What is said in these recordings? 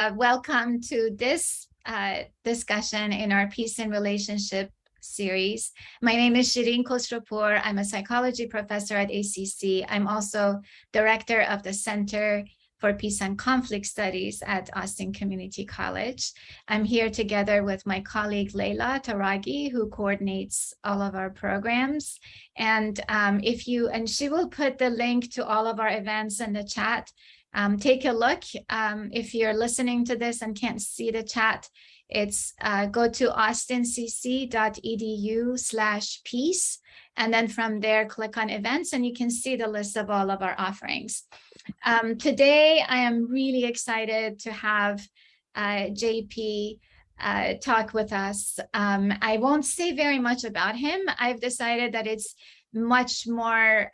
Welcome to this discussion in our Peace and Relationship series. My name is Shireen Khosropur. I'm a psychology professor at ACC. I'm also director of the Center for Peace and Conflict Studies at Austin Community College. I'm here together with my colleague Leila Taragi, who coordinates all of our programs. And she will put the link to all of our events in the chat. Take a look. If you're listening to this and can't see the chat, it's go to austincc.edu/peace. And then from there, click on events and you can see the list of all of our offerings. Today, I am really excited to have JP talk with us. I won't say very much about him. I've decided that it's much more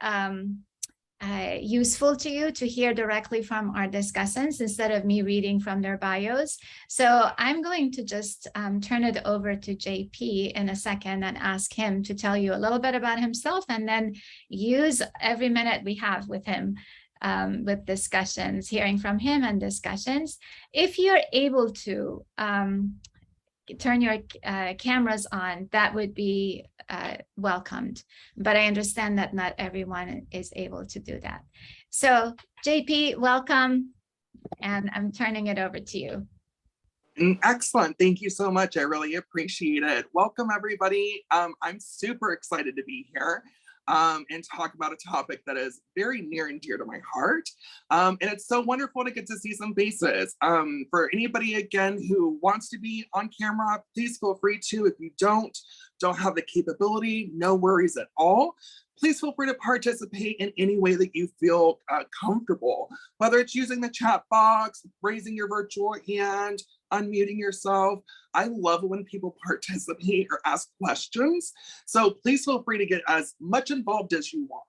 useful to you to hear directly from our discussants instead of me reading from their bios. So I'm going to just turn it over to JP in a second and ask him to tell you a little bit about himself, and then use every minute we have with him with discussions, hearing from him and discussions. If you're able to turn your cameras on, that would be welcomed. But I understand that not everyone is able to do that. So JP, welcome, and I'm turning it over to you. Excellent. Thank you so much. I really appreciate it. Welcome, everybody. I'm super excited to be here and talk about a topic that is very near and dear to my heart. And it's so wonderful to get to see some faces. For anybody, again, who wants to be on camera, please feel free to. If you don't have the capability, no worries at all. Please feel free to participate in any way that you feel comfortable, whether it's using the chat box, raising your virtual hand, unmuting yourself. I love when people participate or ask questions. So please feel free to get as much involved as you want.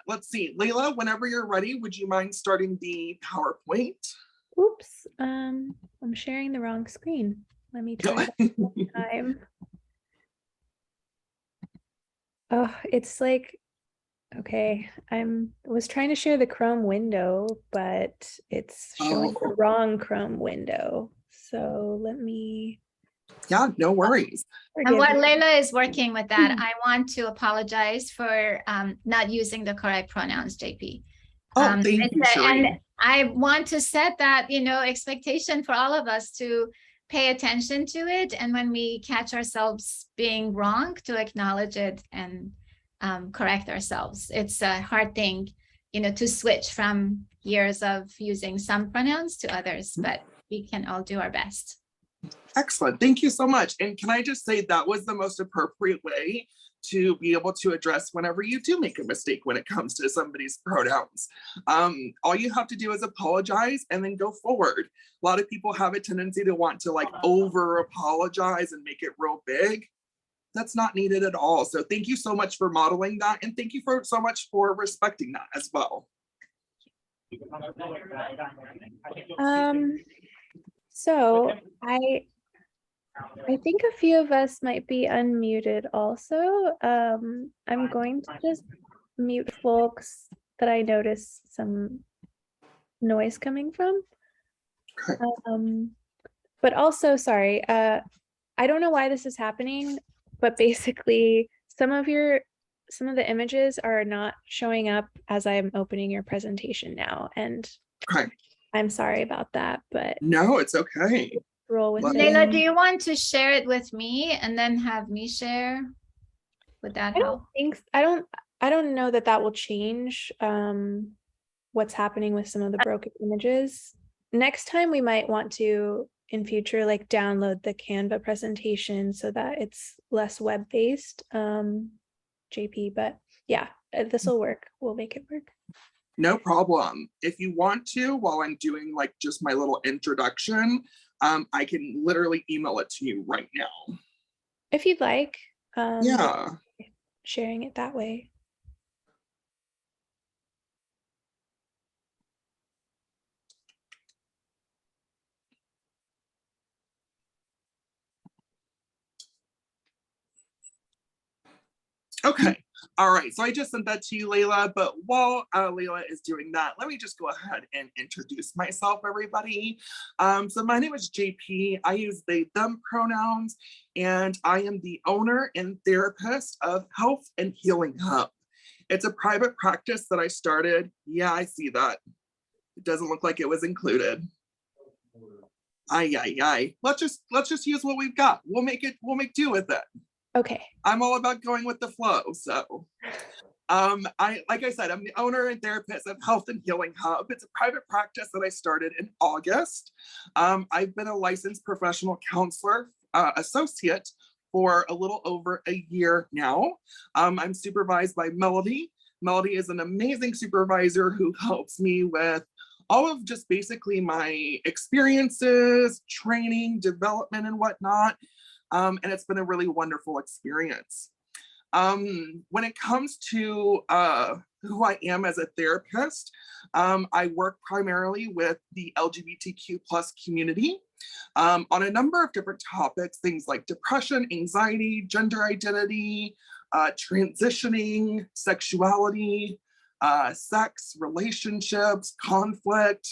Let's see, Leila, whenever you're ready, would you mind starting the PowerPoint? Oops, I'm sharing the wrong screen. Let me try that one time. Oh, it's like, okay, I was trying to share the Chrome window, but it's showing the wrong Chrome window. So let me. Yeah, no worries. And while Leila is working with that, I want to apologize for not using the correct pronouns, JP. Thank you, Shireen. And I want to set that, expectation for all of us to pay attention to it. And when we catch ourselves being wrong, to acknowledge it and correct ourselves. It's a hard thing, to switch from years of using some pronouns to others, but we can all do our best. Excellent. Thank you so much. And can I just say that was the most appropriate way to be able to address whenever you do make a mistake when it comes to somebody's pronouns. All you have to do is apologize and then go forward. A lot of people have a tendency to want to over apologize and make it real big. That's not needed at all. So thank you so much for modeling that. And thank you so much for respecting that as well. So I think a few of us might be unmuted also. I'm going to just mute folks that I notice some noise coming from. Okay. But also, sorry, I don't know why this is happening, but basically some of the images are not showing up as I'm opening your presentation now. And okay. I'm sorry about that, but no, it's okay. Roll with it. Leila, do you want to share it with me and then have me share? Would that help? I don't know that will change what's happening with some of the broken images. Next time we might want to, in future, download the Canva presentation so that it's less web-based, JP, but yeah, this will work. We'll make it work. No problem. If you want to, while I'm doing just my little introduction, I can literally email it to you right now. If you'd like. Yeah. Sharing it that way. Okay. All right, so I just sent that to you, Layla, but while Layla is doing that, let me just go ahead and introduce myself, everybody. So my name is JP. I use they, them pronouns, and I am the owner and therapist of Health and Healing Hub. It's a private practice that I started. Yeah, I see that. It doesn't look like it was included. Aye. Let's just use what we've got. We'll make do with it. Okay. I'm all about going with the flow. So like I said, I'm the owner and therapist of Health and Healing Hub. It's a private practice that I started in August. I've been a licensed professional counselor associate for a little over a year now. I'm supervised by Melody. Melody is an amazing supervisor who helps me with all of just basically my experiences, training, development, and whatnot. And it's been a really wonderful experience. When it comes to who I am as a therapist, I work primarily with the LGBTQ plus community on a number of different topics, things like depression, anxiety, gender identity, transitioning, sexuality, sex, relationships, conflict,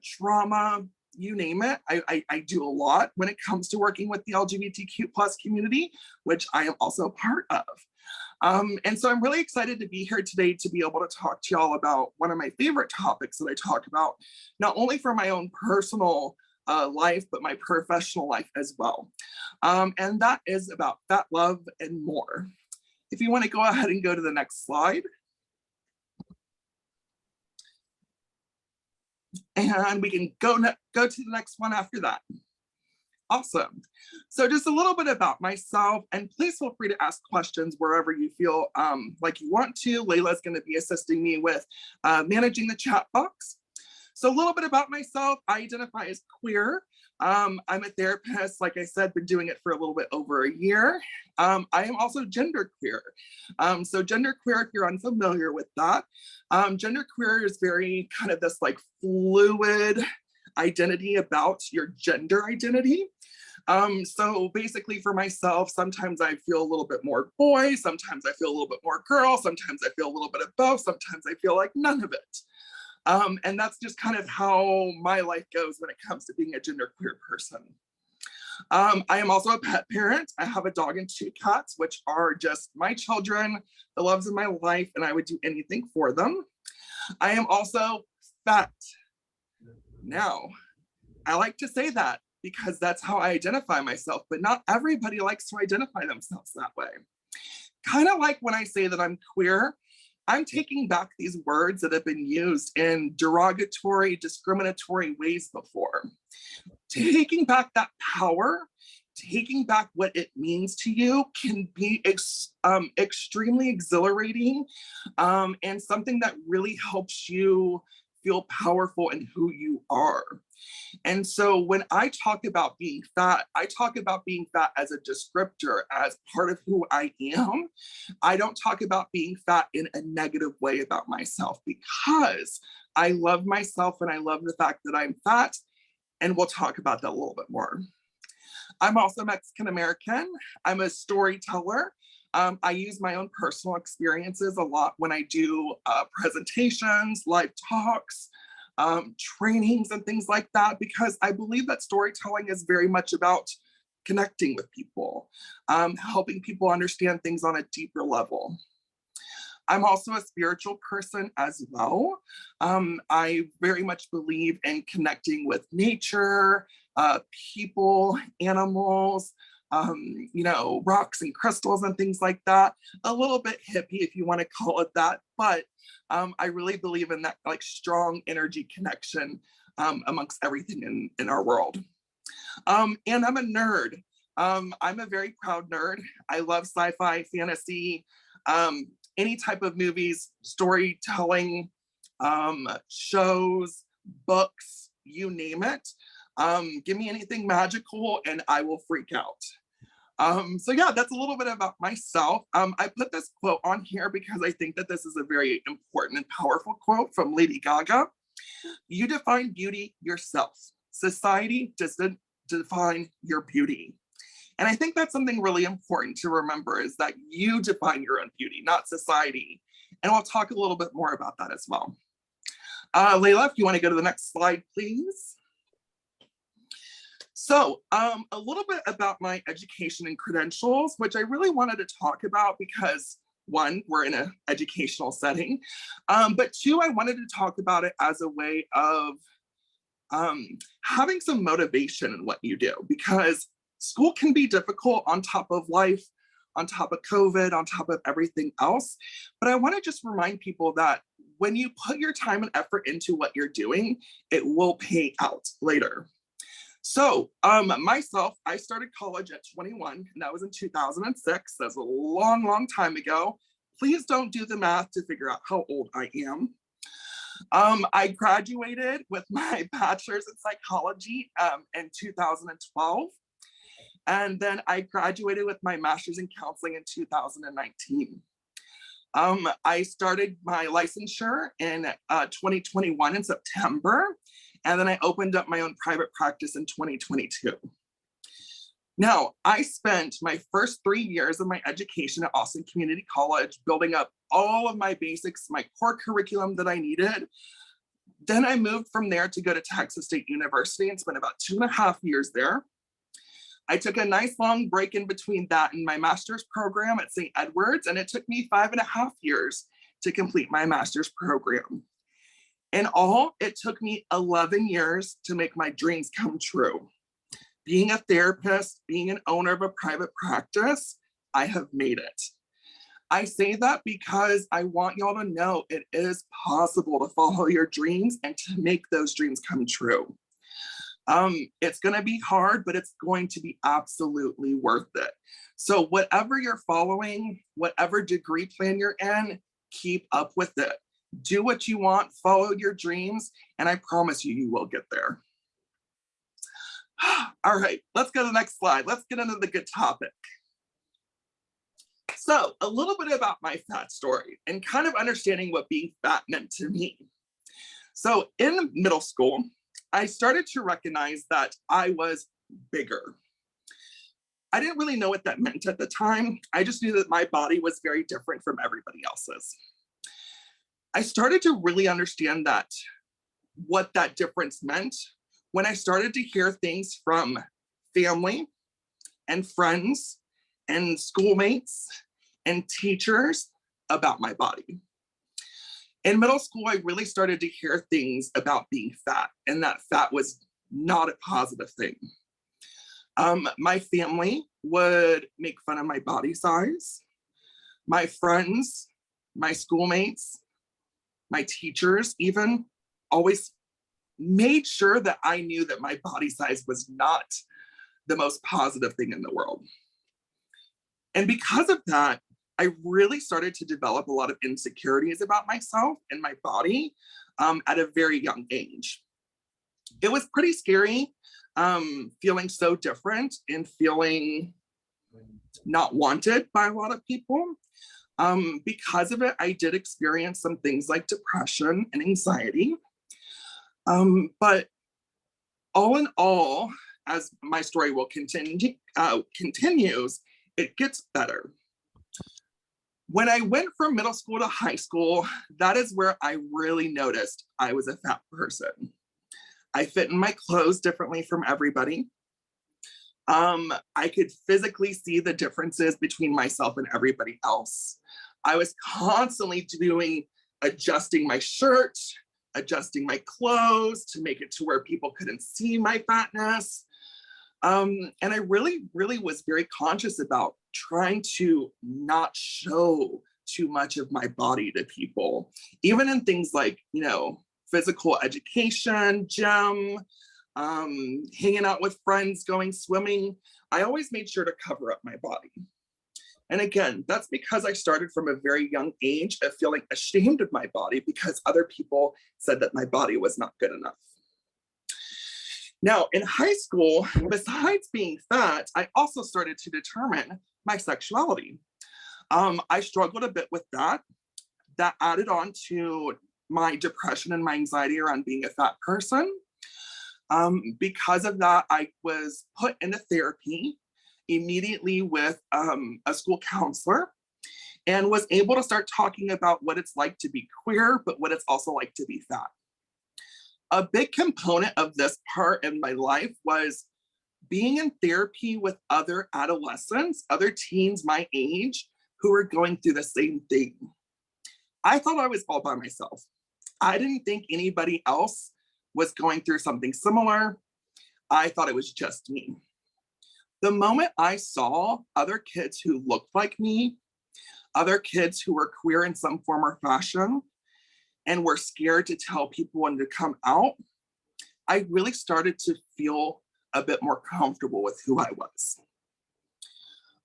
trauma, you name it. I do a lot when it comes to working with the LGBTQ plus community, which I am also part of. And so I'm really excited to be here today to be able to talk to y'all about one of my favorite topics that I talk about, not only for my own personal life, but my professional life as well. And that is about fat love and more. If you want to go ahead and go to the next slide. And we can go to the next one after that. Awesome. So just a little bit about myself, and please feel free to ask questions wherever you feel like you want to. Layla's going to be assisting me with managing the chat box. So a little bit about myself. I identify as queer. I'm a therapist, like I said, been doing it for a little bit over a year. I am also genderqueer. So genderqueer, if you're unfamiliar with that, genderqueer is very kind of this like fluid identity about your gender identity. So basically for myself, sometimes I feel a little bit more boy, sometimes I feel a little bit more girl, sometimes I feel a little bit of both, sometimes I feel like none of it. And that's just kind of how my life goes when it comes to being a genderqueer person. I am also a pet parent. I have a dog and 2 cats, which are just my children, the loves of my life, and I would do anything for them. I am also fat. Now, I like to say that because that's how I identify myself, but not everybody likes to identify themselves that way. Kind of like when I say that I'm queer, I'm taking back these words that have been used in derogatory, discriminatory ways before. Taking back that power, taking back what it means to you can be extremely exhilarating and something that really helps you feel powerful in who you are. And so when I talk about being fat, I talk about being fat as a descriptor, as part of who I am. I don't talk about being fat in a negative way about myself because I love myself and I love the fact that I'm fat. And we'll talk about that a little bit more. I'm also Mexican American. I'm a storyteller. I use my own personal experiences a lot when I do presentations, live talks, trainings and things like that, because I believe that storytelling is very much about connecting with people, helping people understand things on a deeper level. I'm also a spiritual person as well. I very much believe in connecting with nature, people, animals, rocks and crystals and things like that. A little bit hippie, if you want to call it that, but I really believe in that like strong energy connection amongst everything in our world. And I'm a nerd. I'm a very proud nerd. I love sci-fi, fantasy, any type of movies, storytelling, shows, books, you name it. Give me anything magical and I will freak out. So yeah, that's a little bit about myself. I put this quote on here because I think that this is a very important and powerful quote from Lady Gaga. You define beauty yourself. Society doesn't define your beauty. And I think that's something really important to remember, is that you define your own beauty, not society. And we'll talk a little bit more about that as well. Layla, if you want to go to the next slide, please. So a little bit about my education and credentials, which I really wanted to talk about because, one, we're in an educational setting, but two, I wanted to talk about it as a way of having some motivation in what you do, because school can be difficult on top of life, on top of COVID, on top of everything else. But I want to just remind people that when you put your time and effort into what you're doing, it will pay out later. So myself, I started college at 21, and that was in 2006. That's a long, long time ago. Please don't do the math to figure out how old I am. I graduated with my bachelor's in psychology in 2012. And then I graduated with my master's in counseling in 2019. I started my licensure in 2021 in September. And then I opened up my own private practice in 2022. Now, I spent my first 3 years of my education at Austin Community College building up all of my basics, my core curriculum that I needed. Then I moved from there to go to Texas State University and spent about 2.5 years there. I took a nice long break in between that and my master's program at St. Edward's, and it took me 5.5 years to complete my master's program. In all, it took me 11 years to make my dreams come true. Being a therapist, being an owner of a private practice, I have made it. I say that because I want y'all to know it is possible to follow your dreams and to make those dreams come true. It's going to be hard, but it's going to be absolutely worth it. So whatever you're following, whatever degree plan you're in, keep up with it. Do what you want, follow your dreams, and I promise you, you will get there. All right, let's go to the next slide. Let's get into the good topic. So a little bit about my fat story and kind of understanding what being fat meant to me. So in middle school, I started to recognize that I was bigger. I didn't really know what that meant at the time. I just knew that my body was very different from everybody else's. I started to really understand that, what that difference meant, when I started to hear things from family and friends and schoolmates and teachers about my body. In middle school, I really started to hear things about being fat, and that fat was not a positive thing. My family would make fun of my body size. My friends, my schoolmates, my teachers even always made sure that I knew that my body size was not the most positive thing in the world. And because of that, I really started to develop a lot of insecurities about myself and my body at a very young age. It was pretty scary, feeling so different and feeling not wanted by a lot of people. Because of it, I did experience some things like depression and anxiety. But all in all, as my story will continues, it gets better. When I went from middle school to high school, that is where I really noticed I was a fat person. I fit in my clothes differently from everybody. I could physically see the differences between myself and everybody else. I was constantly adjusting my shirt, adjusting my clothes to make it to where people couldn't see my fatness. And I really, really was very conscious about trying to not show too much of my body to people, even in things like, physical education, gym, hanging out with friends, going swimming. I always made sure to cover up my body. And again, that's because I started from a very young age of feeling ashamed of my body because other people said that my body was not good enough. Now, in high school, besides being fat, I also started to determine my sexuality. I struggled a bit with that. That added on to my depression and my anxiety around being a fat person. Because of that, I was put into therapy immediately with a school counselor and was able to start talking about what it's like to be queer, but what it's also like to be fat. A big component of this part in my life was being in therapy with other adolescents, other teens my age, who were going through the same thing. I thought I was all by myself. I didn't think anybody else was going through something similar. I thought it was just me. The moment I saw other kids who looked like me, other kids who were queer in some form or fashion, and were scared to tell people and to come out, I really started to feel a bit more comfortable with who I was.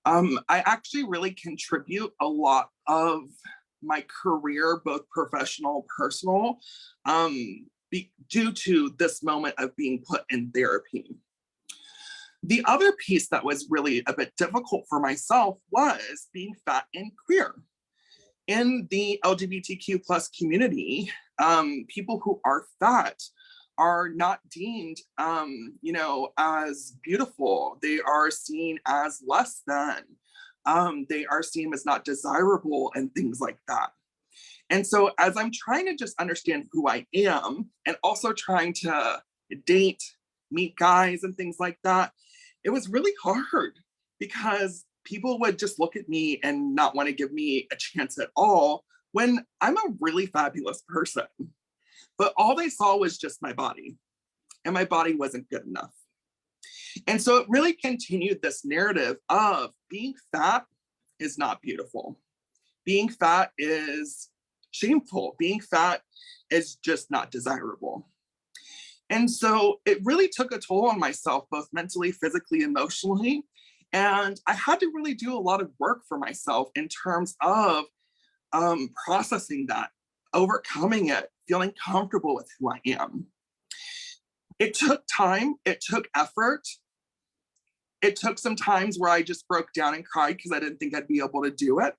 I actually really contribute a lot of my career, both professional, personal, due to this moment of being put in therapy. The other piece that was really a bit difficult for myself was being fat and queer. In the LGBTQ plus community, people who are fat are not deemed, as beautiful. They are seen as less than. They are seen as not desirable and things like that. And so as I'm trying to just understand who I am and also trying to date, meet guys and things like that, it was really hard because people would just look at me and not want to give me a chance at all when I'm a really fabulous person. But all they saw was just my body, and my body wasn't good enough. And so it really continued this narrative of being fat is not beautiful. Being fat is shameful. Being fat is just not desirable. And so it really took a toll on myself, both mentally, physically, emotionally. And I had to really do a lot of work for myself in terms of processing that, overcoming it, feeling comfortable with who I am. It took time, it took effort. It took some times where I just broke down and cried because I didn't think I'd be able to do it.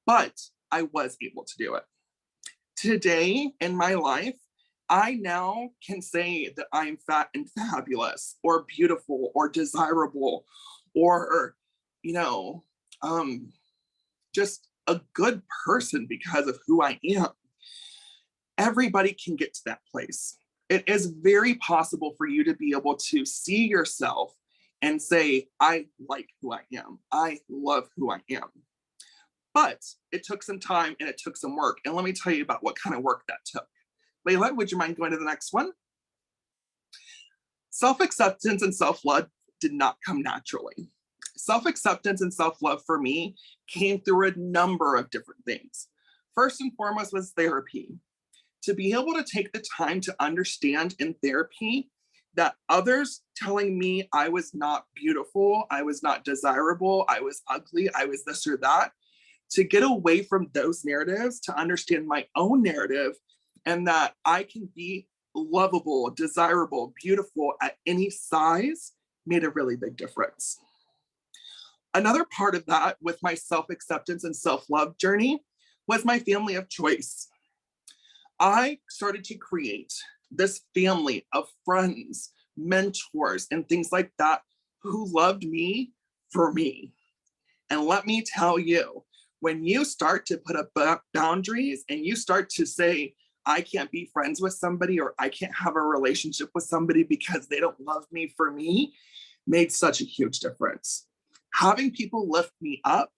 But I was able to do it. Today in my life, I now can say that I'm fat and fabulous, or beautiful, or desirable, or, just a good person because of who I am. Everybody can get to that place. It is very possible for you to be able to see yourself and say, I like who I am. I love who I am. But it took some time and it took some work. And let me tell you about what kind of work that took. Layla, would you mind going to the next one? Self-acceptance and self-love did not come naturally. Self-acceptance and self-love for me came through a number of different things. First and foremost was therapy. To be able to take the time to understand in therapy that others telling me I was not beautiful, I was not desirable, I was ugly, I was this or that, to get away from those narratives, to understand my own narrative, and that I can be lovable, desirable, beautiful at any size, made a really big difference. Another part of that with my self-acceptance and self-love journey was my family of choice. I started to create this family of friends, mentors, and things like that who loved me for me. And let me tell you, when you start to put up boundaries and you start to say, I can't be friends with somebody or I can't have a relationship with somebody because they don't love me for me, made such a huge difference. Having people lift me up,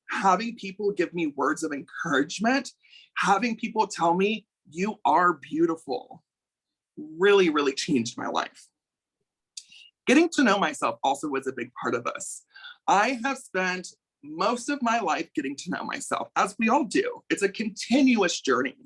having people give me words of encouragement, having people tell me you are beautiful, really, really changed my life. Getting to know myself also was a big part of this. I have spent most of my life getting to know myself, as we all do. It's a continuous journey.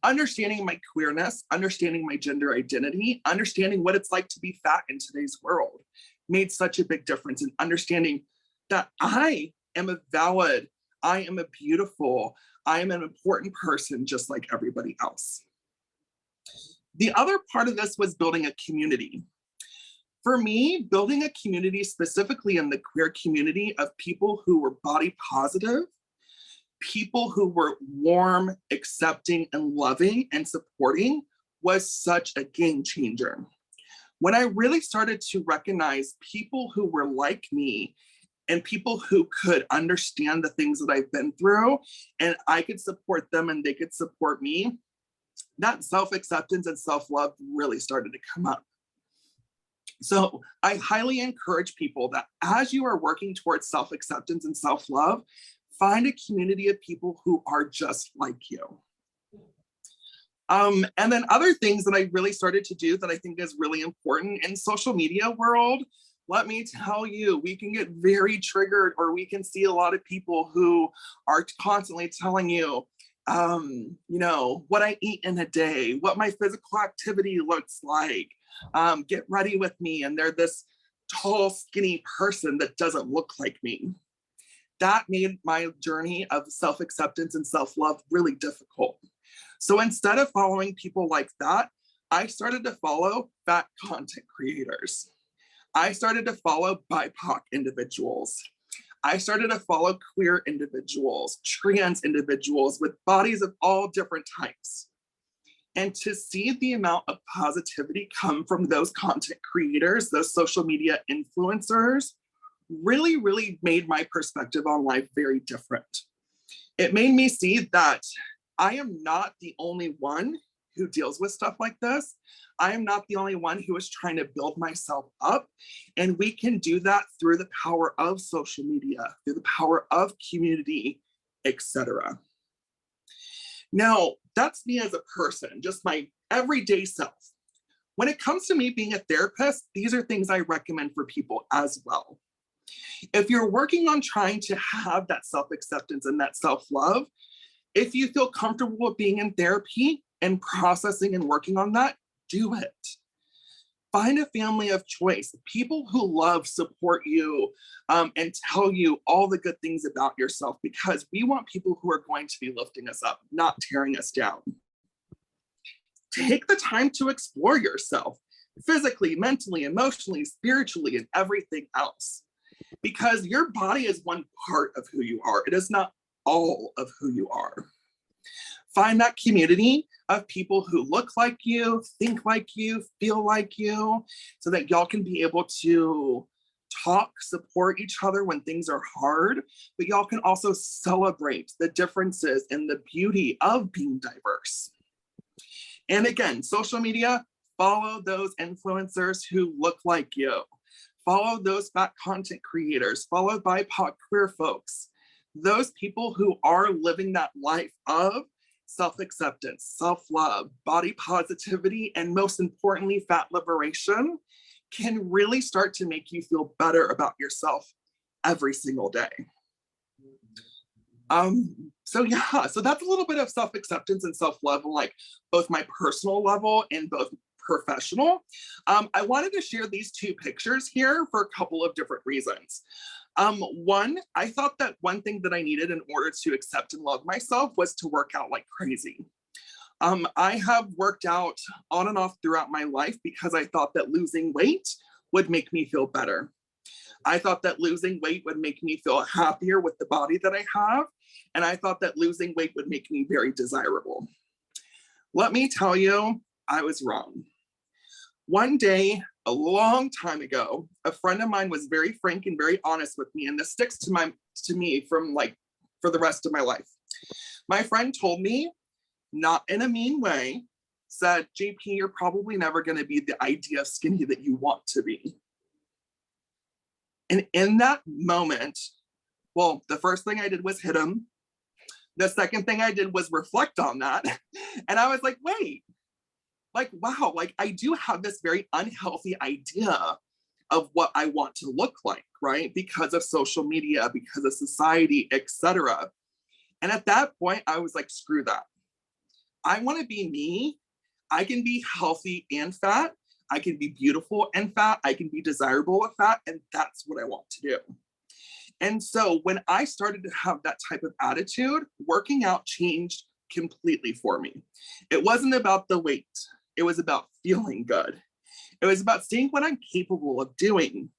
Understanding my queerness, understanding my gender identity, understanding what it's like to be fat in today's world made such a big difference in understanding that I am a valid, I am a beautiful, I am an important person just like everybody else. The other part of this was building a community. For me, building a community specifically in the queer community of people who were body positive, people who were warm, accepting, and loving and supporting was such a game changer. when I really started to recognize people who were like me and people who could understand the things that I've been through, and I could support them and they could support me, that self-acceptance and self-love really started to come up. So I highly encourage people that as you are working towards self-acceptance and self-love, find a community of people who are just like you. And then other things that I really started to do that I think is really important in social media world, let me tell you, we can get very triggered, or we can see a lot of people who are constantly telling you, what I eat in a day, what my physical activity looks like, get ready with me. And they're this tall, skinny person that doesn't look like me. That made my journey of self-acceptance and self-love really difficult. So instead of following people like that, I started to follow fat content creators. I started to follow BIPOC individuals. I started to follow queer individuals, trans individuals with bodies of all different types. And to see the amount of positivity come from those content creators, those social media influencers, really, really made my perspective on life very different. It made me see that I am not the only one who deals with stuff like this. I am not the only one who is trying to build myself up. And we can do that through the power of social media, through the power of community, etc. Now, that's me as a person, just my everyday self. When it comes to me being a therapist, these are things I recommend for people as well. If you're working on trying to have that self-acceptance and that self-love, if you feel comfortable with being in therapy and processing and working on that, do it. Find a family of choice, people who love, support you, and tell you all the good things about yourself, because we want people who are going to be lifting us up, not tearing us down. Take the time to explore yourself physically, mentally, emotionally, spiritually, and everything else, because your body is one part of who you are. It is not all of who you are. Find that community of people who look like you, think like you, feel like you, so that y'all can be able to talk, support each other when things are hard, but y'all can also celebrate the differences and the beauty of being diverse. And again, social media, follow those influencers who look like you. Follow those fat content creators, follow BIPOC queer folks. Those people who are living that life of self-acceptance, self-love, body positivity, and most importantly, fat liberation, can really start to make you feel better about yourself every single day. So that's a little bit of self-acceptance and self-love on like both my personal level and both professional. I wanted to share these two pictures here for a couple of different reasons. One, I thought that one thing that I needed in order to accept and love myself was to work out like crazy. I have worked out on and off throughout my life because I thought that losing weight would make me feel better. I thought that losing weight would make me feel happier with the body that I have. And I thought that losing weight would make me very desirable. Let me tell you, I was wrong. One day, a long time ago, a friend of mine was very frank and very honest with me, and this sticks to me for the rest of my life. My friend told me, not in a mean way, said, JP, you're probably never going to be the idea of skinny that you want to be. And in that moment, well, the first thing I did was hit him. The second thing I did was reflect on that. And I was like, wait, like, wow, like I do have this very unhealthy idea of what I want to look like, right? Because of social media, because of society, etc. And at that point, I was like, screw that. I want to be me. I can be healthy and fat. I can be beautiful and fat. I can be desirable with fat. And that's what I want to do. And so when I started to have that type of attitude, working out changed completely for me. It wasn't about the weight. It was about feeling good. It was about seeing what I'm capable of doing.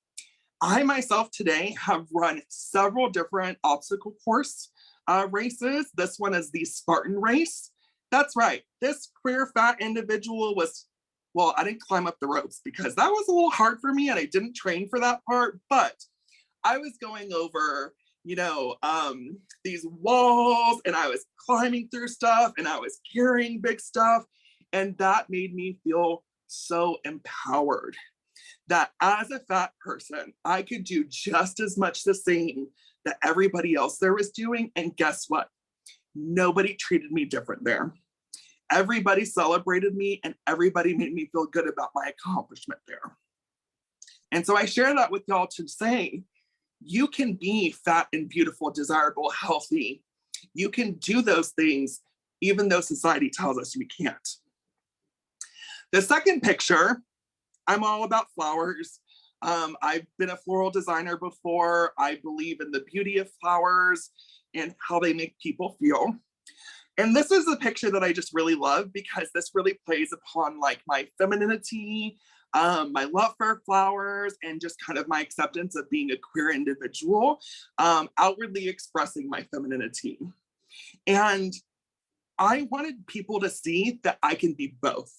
I myself today have run several different obstacle course races. This one is the Spartan race. That's right. This queer fat individual was Well, I didn't climb up the ropes because that was a little hard for me and I didn't train for that part, but I was going over, these walls and I was climbing through stuff and I was carrying big stuff. And that made me feel so empowered that as a fat person, I could do just as much the same that everybody else there was doing. And guess what? Nobody treated me different there. Everybody celebrated me and everybody made me feel good about my accomplishment there. And so I share that with y'all to say, you can be fat and beautiful, desirable, healthy. You can do those things, even though society tells us we can't. The second picture, I'm all about flowers. I've been a floral designer before. I believe in the beauty of flowers and how they make people feel. And this is a picture that I just really love because this really plays upon like my femininity, my love for flowers, and just kind of my acceptance of being a queer individual, outwardly expressing my femininity. And I wanted people to see that I can be both.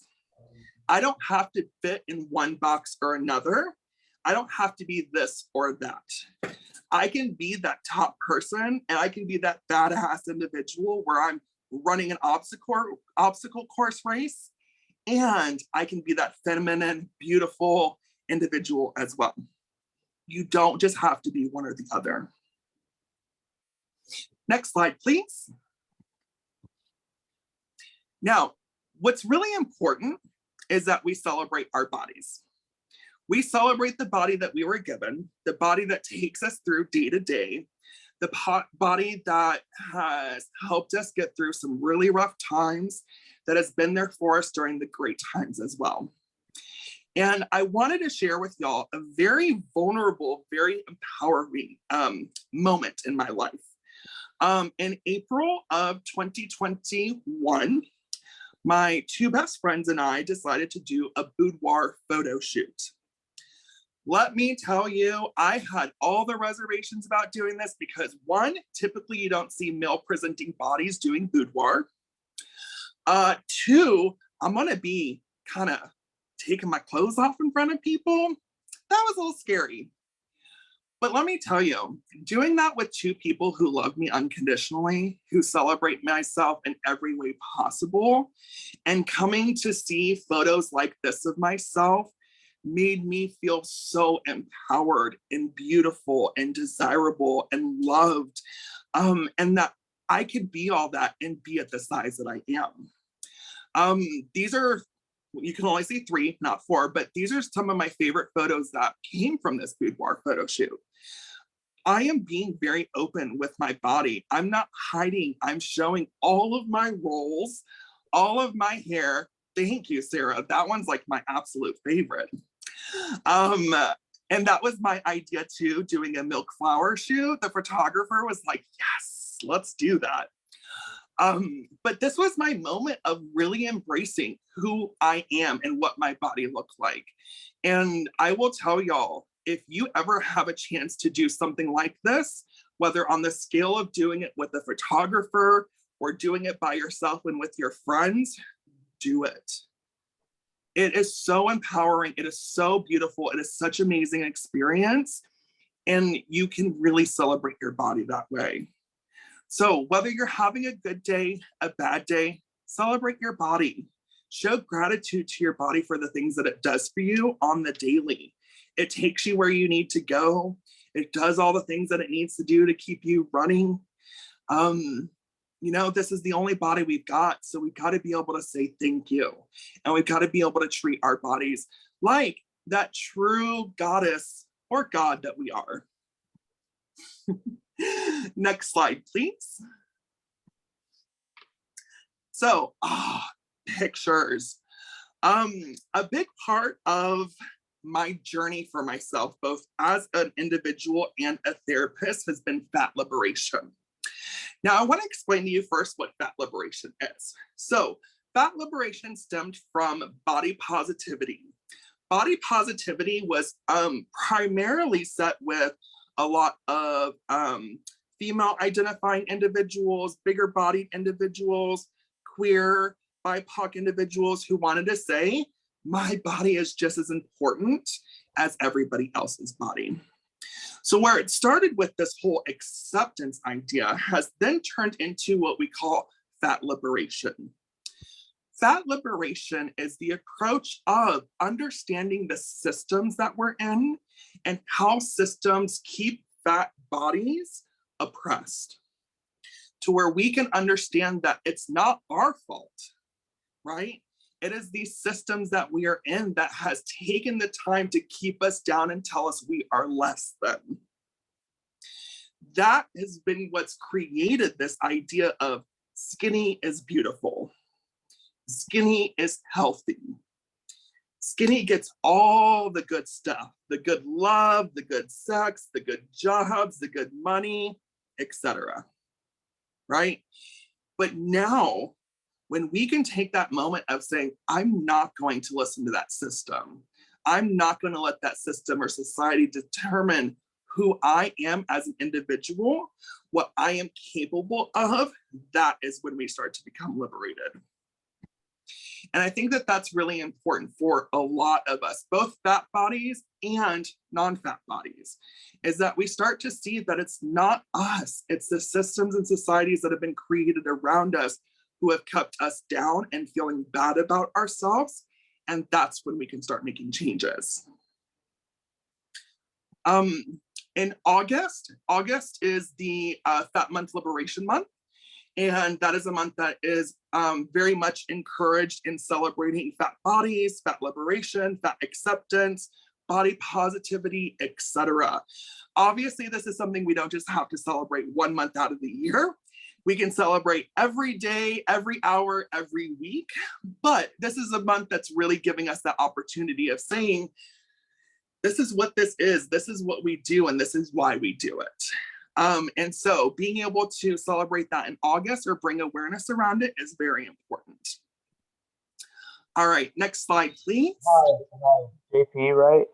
I don't have to fit in one box or another. I don't have to be this or that. I can be that top person and I can be that badass individual where I'm running an obstacle course race, and I can be that feminine, beautiful individual as well. You don't just have to be one or the other. Next slide, please. Now, what's really important is that we celebrate our bodies. We celebrate the body that we were given, the body that takes us through day to day, the body that has helped us get through some really rough times, that has been there for us during the great times as well. And I wanted to share with y'all a very vulnerable, very empowering moment in my life. In April of 2021, my two best friends and I decided to do a boudoir photo shoot. Let me tell you, I had all the reservations about doing this because one, typically you don't see male presenting bodies doing boudoir. Two, I'm gonna be kind of taking my clothes off in front of people. That was a little scary. But let me tell you, doing that with two people who love me unconditionally, who celebrate myself in every way possible, and coming to see photos like this of myself made me feel so empowered and beautiful and desirable and loved, and that I could be all that and be at the size that I am. These are, you can only see 3, not 4, but these are some of my favorite photos that came from this boudoir photo shoot. I am being very open with my body. I'm not hiding. I'm showing all of my rolls, all of my hair. Thank you, Sarah. That one's like my absolute favorite. And that was my idea too, doing a milk flower shoot. The photographer was like, yes, let's do that. But this was my moment of really embracing who I am and what my body looked like. And I will tell y'all, if you ever have a chance to do something like this, whether on the scale of doing it with a photographer or doing it by yourself and with your friends, do it. It is so empowering. It is so beautiful. It is such an amazing experience. And you can really celebrate your body that way. So whether you're having a good day, a bad day, celebrate your body. Show gratitude to your body for the things that it does for you on the daily. It takes you where you need to go. It does all the things that it needs to do to keep you running. This is the only body we've got. So we've got to be able to say thank you. And we've got to be able to treat our bodies like that true goddess or God that we are. Next slide, please. So, pictures. A big part of my journey for myself, both as an individual and a therapist, has been fat liberation. Now, I want to explain to you first what fat liberation is. So, fat liberation stemmed from body positivity. Body positivity was primarily set with a lot of female identifying individuals, bigger bodied individuals, queer, BIPOC individuals who wanted to say my body is just as important as everybody else's body. So where it started with this whole acceptance idea has then turned into what we call fat liberation. Fat liberation is the approach of understanding the systems that we're in and how systems keep fat bodies oppressed, to where we can understand that it's not our fault, right? It is these systems that we are in that has taken the time to keep us down and tell us we are less than. That has been what's created this idea of skinny is beautiful. Skinny is healthy. Skinny gets all the good stuff, the good love, the good sex, the good jobs, the good money, etc. Right? But now, when we can take that moment of saying, I'm not going to listen to that system. I'm not going to let that system or society determine who I am as an individual, what I am capable of, that is when we start to become liberated. And I think that that's really important for a lot of us, both fat bodies and non-fat bodies, is that we start to see that it's not us, it's the systems and societies that have been created around us who have kept us down and feeling bad about ourselves. And that's when we can start making changes. In August is the Fat Month Liberation Month. And that is a month that is very much encouraged in celebrating fat bodies, fat liberation, fat acceptance, body positivity, etc. Obviously, this is something we don't just have to celebrate 1 month out of the year. We can celebrate every day, every hour, every week. But this is a month that's really giving us that opportunity of saying, this is what this is what we do, and this is why we do it. And so being able to celebrate that in August or bring awareness around it is very important. All right, next slide, please. Hi, JP, right?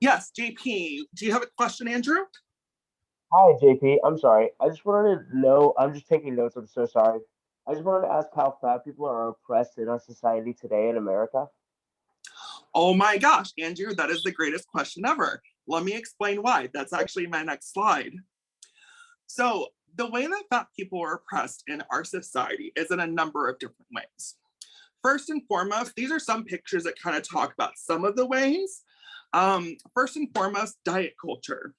Yes, JP. Do you have a question, Andrew? Hi, JP. I'm sorry. I just wanted to know, I'm just taking notes. I'm so sorry. I just wanted to ask how fat people are oppressed in our society today in America. Oh my gosh, Andrew, that is the greatest question ever. Let me explain why. That's actually my next slide. So the way that fat people are oppressed in our society is in a number of different ways. First and foremost, these are some pictures that kind of talk about some of the ways. First and foremost, diet culture.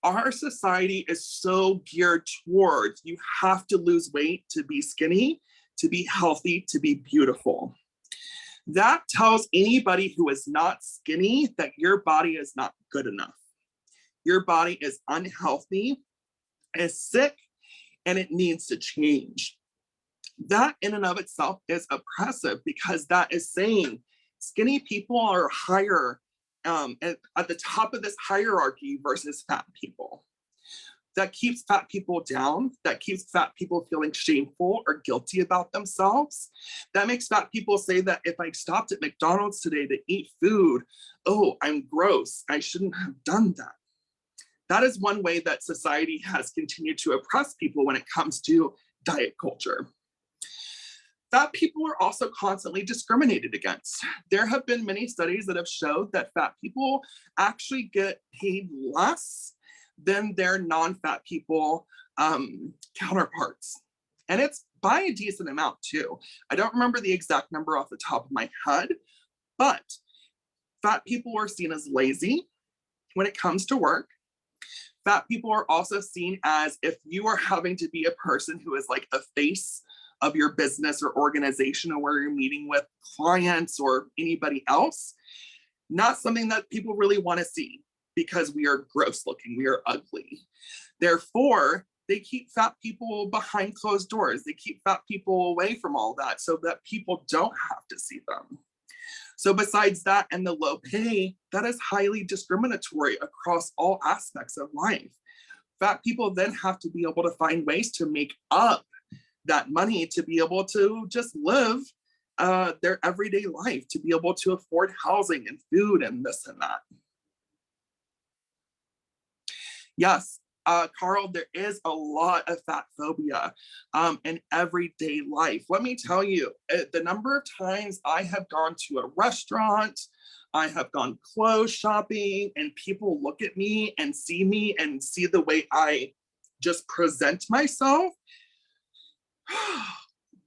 Our society is so geared towards you have to lose weight to be skinny, to be healthy, to be beautiful. That tells anybody who is not skinny that your body is not good enough. Your body is unhealthy, is sick, and it needs to change. That in and of itself is oppressive because that is saying skinny people are higher at the top of this hierarchy versus fat people. That keeps fat people down, that keeps fat people feeling shameful or guilty about themselves. That makes fat people say that if I stopped at McDonald's today to eat food, oh, I'm gross, I shouldn't have done that. That is one way that society has continued to oppress people when it comes to diet culture. Fat people are also constantly discriminated against. There have been many studies that have showed that fat people actually get paid less than their non-fat people counterparts. And it's by a decent amount too. I don't remember the exact number off the top of my head, but fat people are seen as lazy when it comes to work. Fat people are also seen as if you are having to be a person who is like a face of your business or organization or where you're meeting with clients or anybody else, not something that people really want to see because we are gross looking, we are ugly. Therefore, they keep fat people behind closed doors. They keep fat people away from all that so that people don't have to see them. So besides that and the low pay, that is highly discriminatory across all aspects of life. Fat people then have to be able to find ways to make up that money to be able to just live their everyday life, to be able to afford housing and food and this and that. Yes, Carl, there is a lot of fat phobia in everyday life. Let me tell you, the number of times I have gone to a restaurant, I have gone clothes shopping, and people look at me and see the way I just present myself.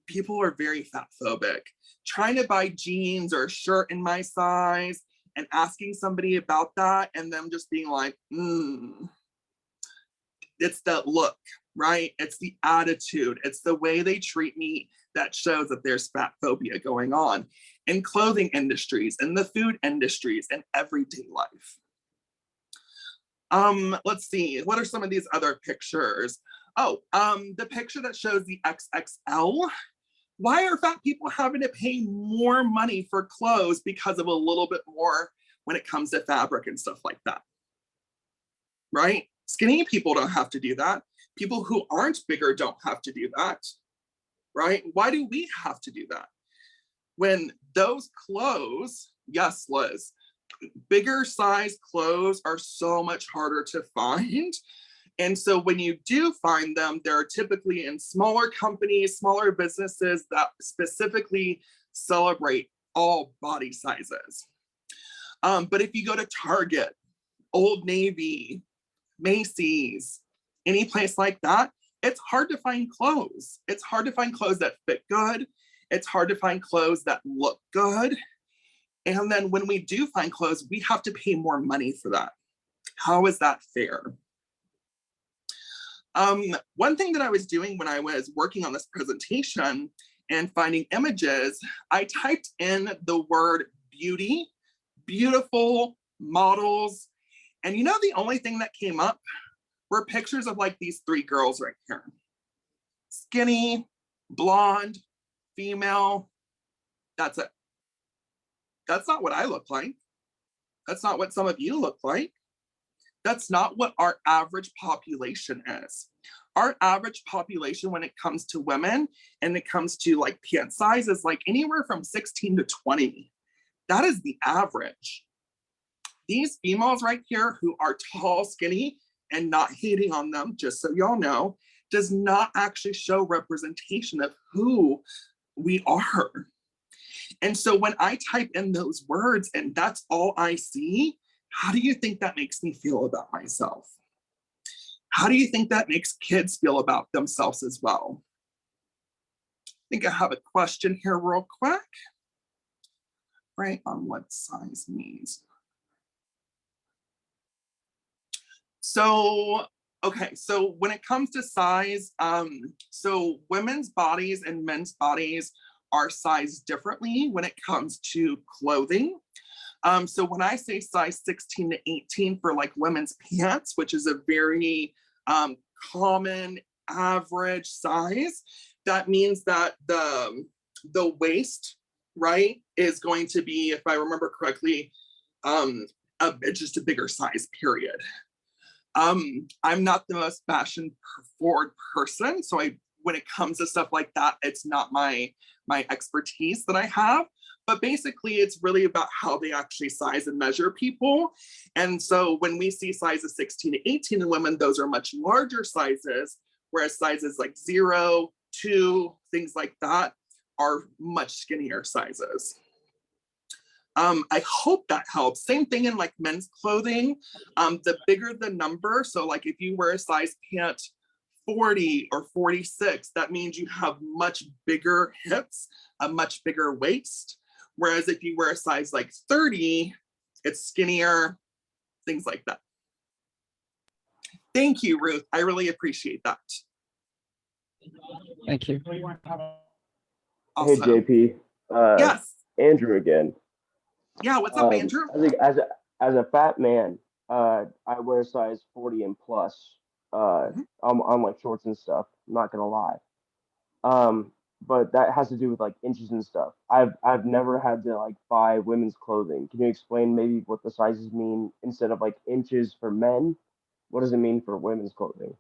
People are very fat phobic. Trying to buy jeans or a shirt in my size and asking somebody about that and them just being like, it's that look, right? It's the attitude. It's the way they treat me that shows that there's fat phobia going on in clothing industries, in the food industries, and everyday life. Let's see, what are some of these other pictures? Oh, the picture that shows the XXL. Why are fat people having to pay more money for clothes because of a little bit more when it comes to fabric and stuff like that? Right? Skinny people don't have to do that. People who aren't bigger don't have to do that. Right? Why do we have to do that? When those clothes, yes, Liz, bigger size clothes are so much harder to find. And so when you do find them, they're typically in smaller companies, smaller businesses that specifically celebrate all body sizes. But if you go to Target, Old Navy, Macy's, any place like that, it's hard to find clothes. It's hard to find clothes that fit good. It's hard to find clothes that look good. And then when we do find clothes, we have to pay more money for that. How is that fair? One thing that I was doing when I was working on this presentation and finding images, I typed in the word beauty, beautiful models. And you know, the only thing that came up were pictures of like these three girls right here. Skinny, blonde, female, that's it. That's not what I look like. That's not what some of you look like. That's not what our average population is. Our average population when it comes to women and it comes to like pant size is like anywhere from 16 to 20. That is the average. These females right here who are tall, skinny, and not hating on them, just so y'all know, does not actually show representation of who we are. And so when I type in those words and that's all I see, how do you think that makes me feel about myself? How do you think that makes kids feel about themselves as well? I think I have a question here real quick. Right, on what size means. So, okay, so when it comes to size, so women's bodies and men's bodies are sized differently when it comes to clothing. So when I say size 16 to 18 for like women's pants, which is a very common average size, that means that the waist, right, is going to be, if I remember correctly, just a bigger size, period. I'm not the most fashion forward person, so when it comes to stuff like that, it's not my expertise that I have. But basically, it's really about how they actually size and measure people. And so when we see sizes 16 to 18 in women, those are much larger sizes, whereas sizes like 0, 2, things like that are much skinnier sizes. I hope that helps. Same thing in like men's clothing. The bigger the number, so like if you wear a size pant 40 or 46, that means you have much bigger hips, a much bigger waist. Whereas if you wear a size like 30, it's skinnier, things like that. Thank you, Ruth. I really appreciate that. Thank you. Awesome. Hey, JP. Yes. Andrew again. Yeah, what's up, Andrew? I think as a fat man, I wear size 40 and plus on like shorts and stuff. I'm not gonna lie. But that has to do with like inches and stuff. I've never had to like buy women's clothing. Can you explain maybe what the sizes mean instead of like inches for men? What does it mean for women's clothing?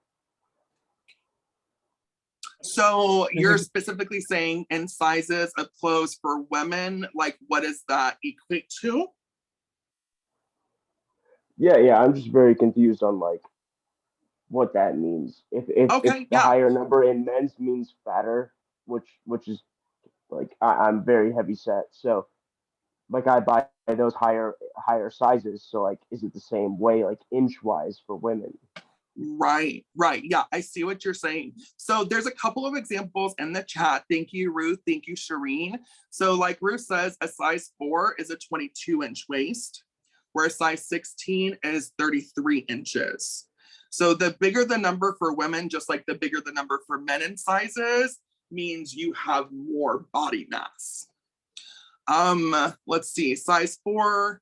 So you're specifically saying in sizes of clothes for women, like what does that equate to? Yeah, I'm just very confused on like what that means. If Okay, the yeah. higher number in men's means fatter, which is like I'm very heavy set, so like I buy those higher sizes. So like, is it the same way, like inch wise for women? Right, right. Yeah, I see what you're saying. So there's a couple of examples in the chat. Thank you, Ruth. Thank you, Shireen. So like Ruth says, a size 4 is a 22-inch waist, where a size 16 is 33 inches. So the bigger the number for women, just like the bigger the number for men in sizes, means you have more body mass. Let's see, size 4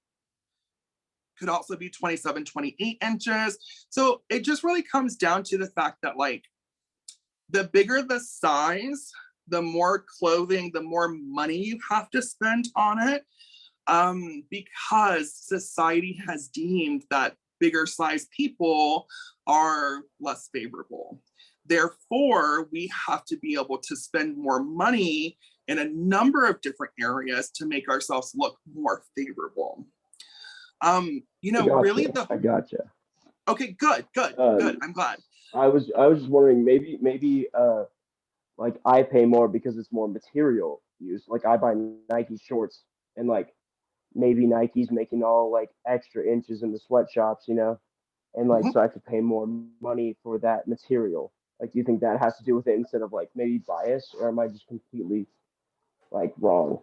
could also be 27, 28 inches. So it just really comes down to the fact that like the bigger the size, the more clothing, the more money you have to spend on it, because society has deemed that bigger size people are less favorable. Therefore, we have to be able to spend more money in a number of different areas to make ourselves look more favorable. Really I gotcha. Okay, good. I'm glad. I was just wondering, maybe like I pay more because it's more material use. Like I buy Nike shorts, and like maybe Nike's making all like extra inches in the sweatshops, and like Mhm. so I could pay more money for that material. Like, do you think that has to do with it instead of like maybe bias, or am I just completely like wrong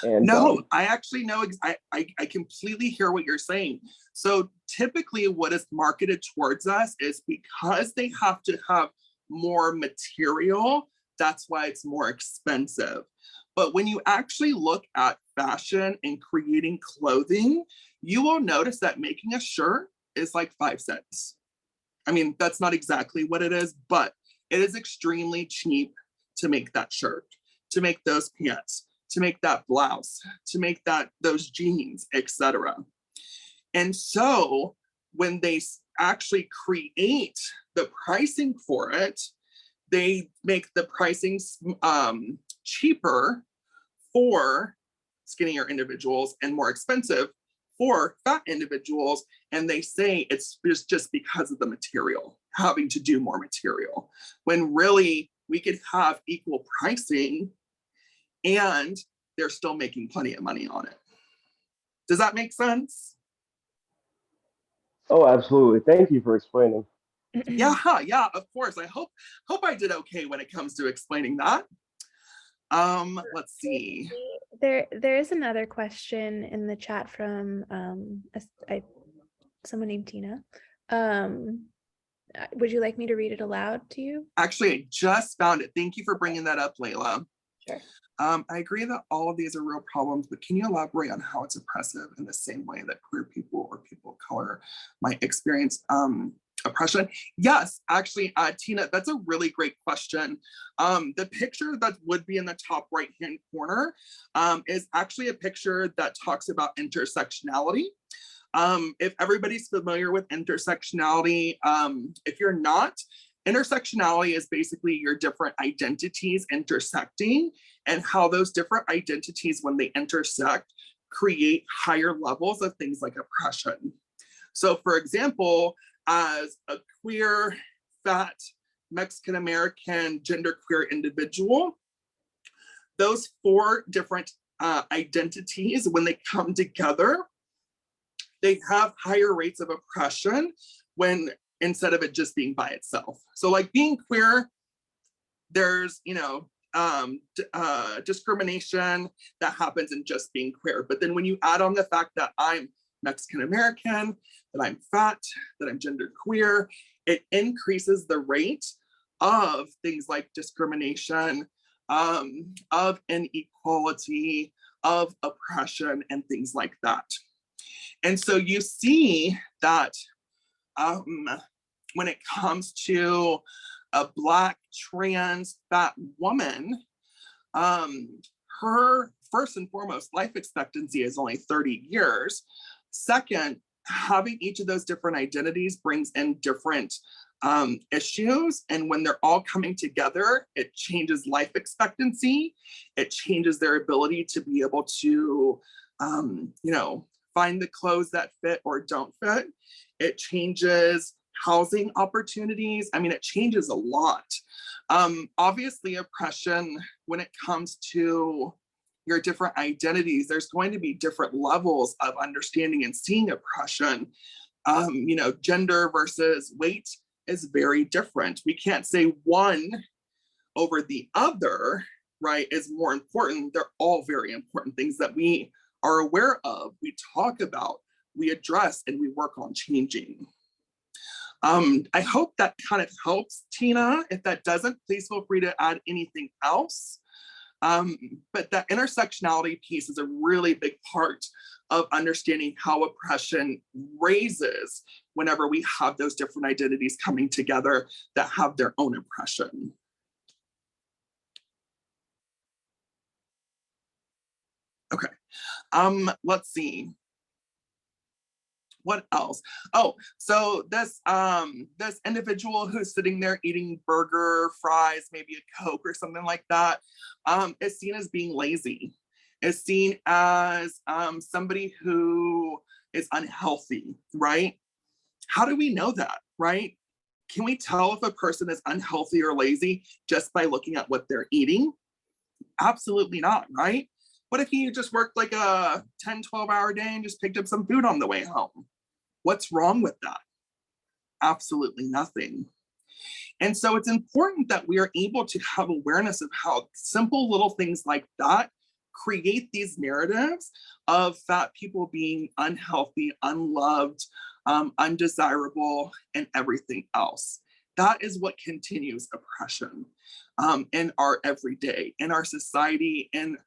and No, dumb? I actually know. I completely hear what you're saying. So typically, what is marketed towards us is because they have to have more material. That's why it's more expensive. But when you actually look at fashion and creating clothing, you will notice that making a shirt is like 5 cents. I mean, that's not exactly what it is, but it is extremely cheap to make that shirt, to make those pants, to make that blouse, to make those jeans, etc. And so when they actually create the pricing for it, they make the pricing cheaper for skinnier individuals and more expensive for fat individuals. And they say it's just because of the material, having to do more material, when really we could have equal pricing and they're still making plenty of money on it. Does that make sense? Oh, absolutely. Thank you for explaining. Yeah, of course. I hope I did okay when it comes to explaining that. Let's see. There is another question in the chat from someone named Tina. Would you like me to read it aloud to you? Actually, I just found it. Thank you for bringing that up, Layla. Sure. I agree that all of these are real problems, but can you elaborate on how it's oppressive in the same way that queer people or people of color might experience oppression? Yes, actually, Tina, that's a really great question. The picture that would be in the top right-hand corner is actually a picture that talks about intersectionality. If everybody's familiar with intersectionality, if you're not, intersectionality is basically your different identities intersecting and how those different identities, when they intersect, create higher levels of things like oppression. So for example, as a queer, fat, Mexican-American, genderqueer individual, those 4 different identities, when they come together, they have higher rates of oppression when instead of it just being by itself. So like being queer, there's, discrimination that happens in just being queer. But then when you add on the fact that I'm Mexican-American, that I'm fat, that I'm genderqueer, it increases the rate of things like discrimination, of inequality, of oppression, and things like that. And so you see that when it comes to a Black trans fat woman, her first and foremost life expectancy is only 30 years. Second, having each of those different identities brings in different issues. And when they're all coming together, it changes life expectancy. It changes their ability to be able to, find the clothes that fit or don't fit. It changes housing opportunities. I mean, it changes a lot. Obviously, oppression, when it comes to your different identities, there's going to be different levels of understanding and seeing oppression. Gender versus weight is very different. We can't say one over the other, right, is more important. They're all very important things that we are aware of, we talk about, we address, and we work on changing. I hope that kind of helps, Tina. If that doesn't, please feel free to add anything else. But that intersectionality piece is a really big part of understanding how oppression raises whenever we have those different identities coming together that have their own oppression. Okay, let's see. What else? Oh, so this individual who's sitting there eating burger, fries, maybe a Coke or something like that, is seen as being lazy, is seen as somebody who is unhealthy, right? How do we know that, right? Can we tell if a person is unhealthy or lazy just by looking at what they're eating? Absolutely not, right? What if you just worked like a 10, 12-hour day and just picked up some food on the way home? What's wrong with that? Absolutely nothing. And so it's important that we are able to have awareness of how simple little things like that create these narratives of fat people being unhealthy, unloved, undesirable, and everything else. That is what continues oppression in our everyday, in our society, in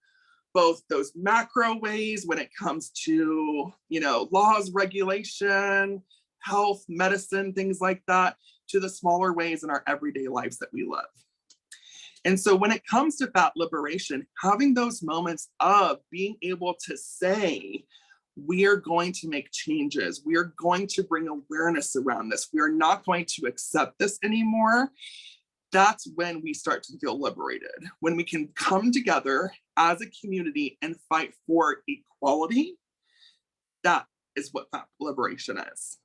both those macro ways when it comes to, laws, regulation, health, medicine, things like that, to the smaller ways in our everyday lives that we live. And so when it comes to fat liberation, having those moments of being able to say, we are going to make changes, we are going to bring awareness around this, we are not going to accept this anymore, that's when we start to feel liberated. When we can come together as a community and fight for equality, that is what fat liberation is.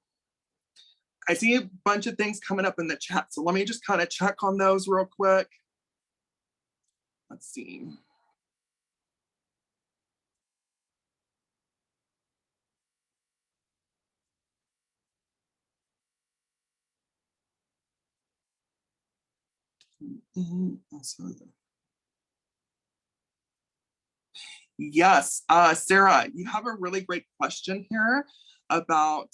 I see a bunch of things coming up in the chat, so let me just kind of check on those real quick. Let's see. Yes, Sarah, you have a really great question here about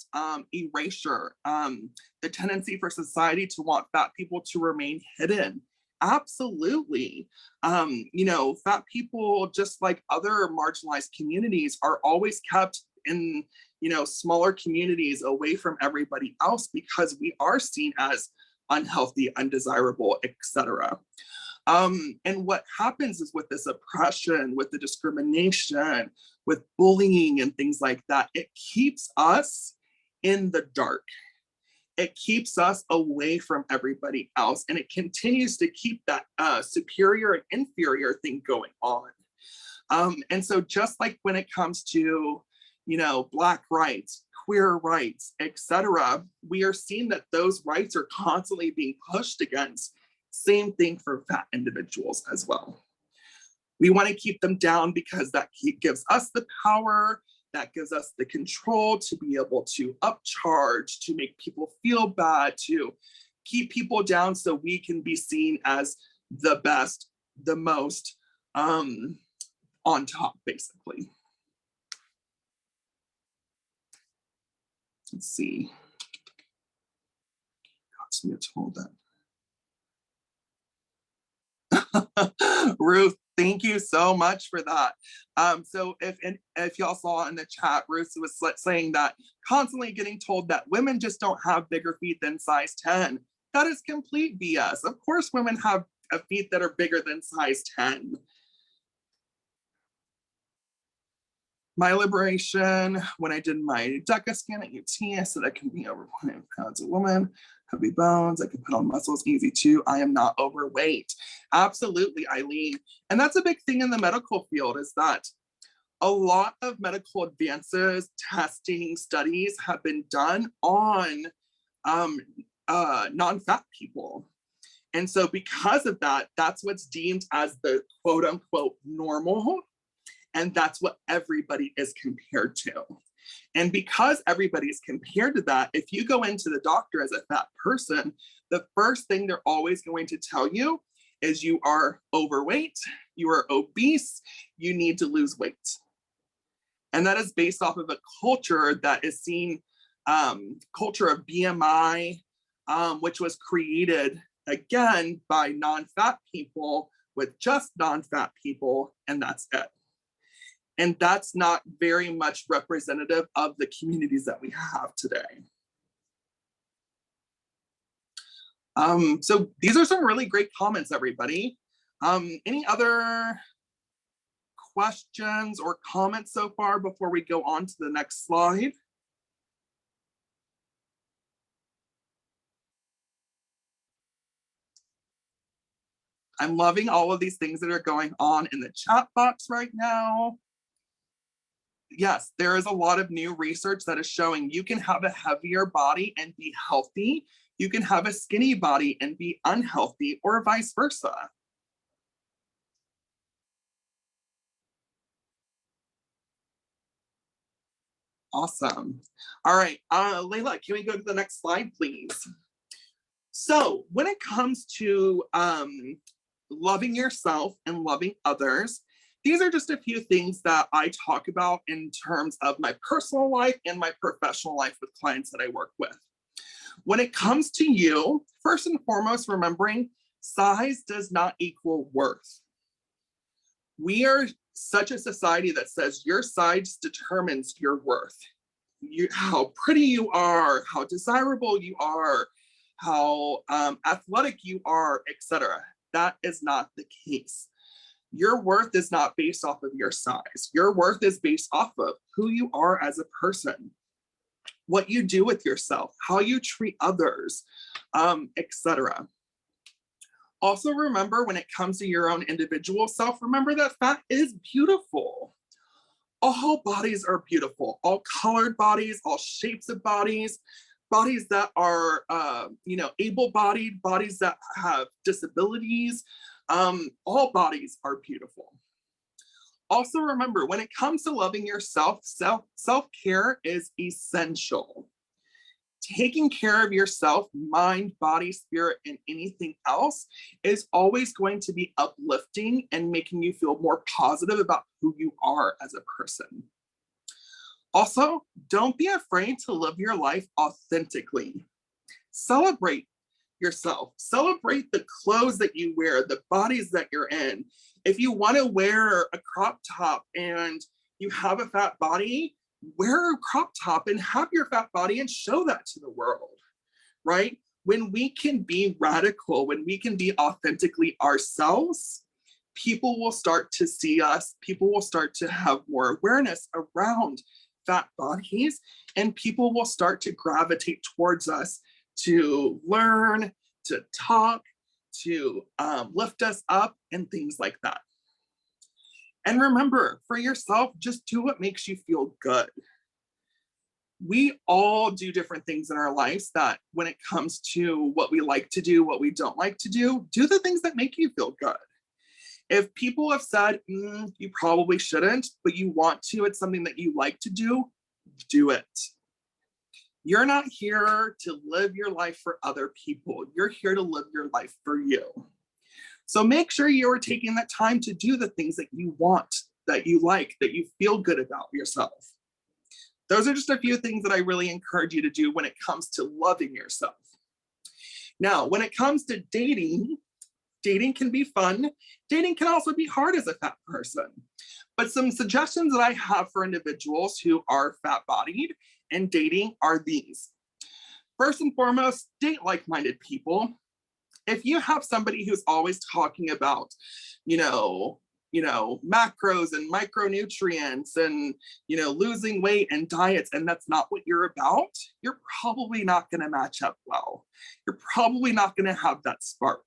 erasure, the tendency for society to want fat people to remain hidden. Absolutely. Fat people, just like other marginalized communities, are always kept in, smaller communities away from everybody else because we are seen as unhealthy, undesirable, etc. And what happens is with this oppression, with the discrimination, with bullying and things like that, it keeps us in the dark. It keeps us away from everybody else, and it continues to keep that superior and inferior thing going on. And so just like when it comes to, Black rights, queer rights, etc., we are seeing that those rights are constantly being pushed against. Same thing for fat individuals as well. We want to keep them down because that gives us the power, that gives us the control to be able to upcharge, to make people feel bad, to keep people down so we can be seen as the best, the most on top, basically. Let's see. Got me told that. Ruth, thank you so much for that. So if y'all saw in the chat, Ruth was saying that constantly getting told that women just don't have bigger feet than size 10. That is complete BS. Of course, women have feet that are bigger than size 10. My liberation, when I did my DECA scan at UT, I said I can be over 100 pounds a woman, heavy bones, I can put on muscles easy too. I am not overweight. Absolutely, Eileen. And that's a big thing in the medical field, is that a lot of medical advances, testing, studies have been done on non-fat people. And so because of that, that's what's deemed as the quote unquote normal. And that's what everybody is compared to. And because everybody's compared to that, if you go into the doctor as a fat person, the first thing they're always going to tell you is you are overweight, you are obese, you need to lose weight. And that is based off of a culture that is seen, culture of BMI, which was created again by non-fat people with just non-fat people, and that's it. And that's not very much representative of the communities that we have today. So these are some really great comments, everybody. Any other questions or comments so far before we go on to the next slide? I'm loving all of these things that are going on in the chat box right now. Yes, there is a lot of new research that is showing you can have a heavier body and be healthy. You can have a skinny body and be unhealthy, or vice versa. Awesome. All right, Layla, can we go to the next slide, please? So when it comes to loving yourself and loving others, these are just a few things that I talk about in terms of my personal life and my professional life with clients that I work with. When it comes to you, first and foremost, remembering size does not equal worth. We are such a society that says your size determines your worth. How pretty you are, how desirable you are, how athletic you are, etc. That is not the case. Your worth is not based off of your size. Your worth is based off of who you are as a person, what you do with yourself, how you treat others, etc. Also remember, when it comes to your own individual self, remember that fat is beautiful. All bodies are beautiful, all colored bodies, all shapes of bodies, bodies that are, able-bodied, bodies that have disabilities. All bodies are beautiful. Also remember, when it comes to loving yourself, self-care is essential. Taking care of yourself, mind, body, spirit, and anything else is always going to be uplifting and making you feel more positive about who you are as a person. Also, don't be afraid to live your life authentically. Celebrate yourself. Celebrate the clothes that you wear, the bodies that you're in. If you want to wear a crop top and you have a fat body, wear a crop top and have your fat body and show that to the world, right? When we can be radical, when we can be authentically ourselves, people will start to see us, people will start to have more awareness around fat bodies, and people will start to gravitate towards us to learn, to talk, to lift us up, and things like that. And remember, for yourself, just do what makes you feel good. We all do different things in our lives that when it comes to what we like to do, what we don't like to do the things that make you feel good. If people have said, you probably shouldn't, but you want to, it's something that you like to do it. You're not here to live your life for other people. You're here to live your life for you. So make sure you're taking that time to do the things that you want, that you like, that you feel good about yourself. Those are just a few things that I really encourage you to do when it comes to loving yourself. Now, when it comes to dating, dating can be fun. Dating can also be hard as a fat person. But some suggestions that I have for individuals who are fat-bodied and dating are these. First and foremost, date like-minded people. If you have somebody who's always talking about, macros and micronutrients and, losing weight and diets, and that's not what you're about, you're probably not going to match up well. You're probably not going to have that spark.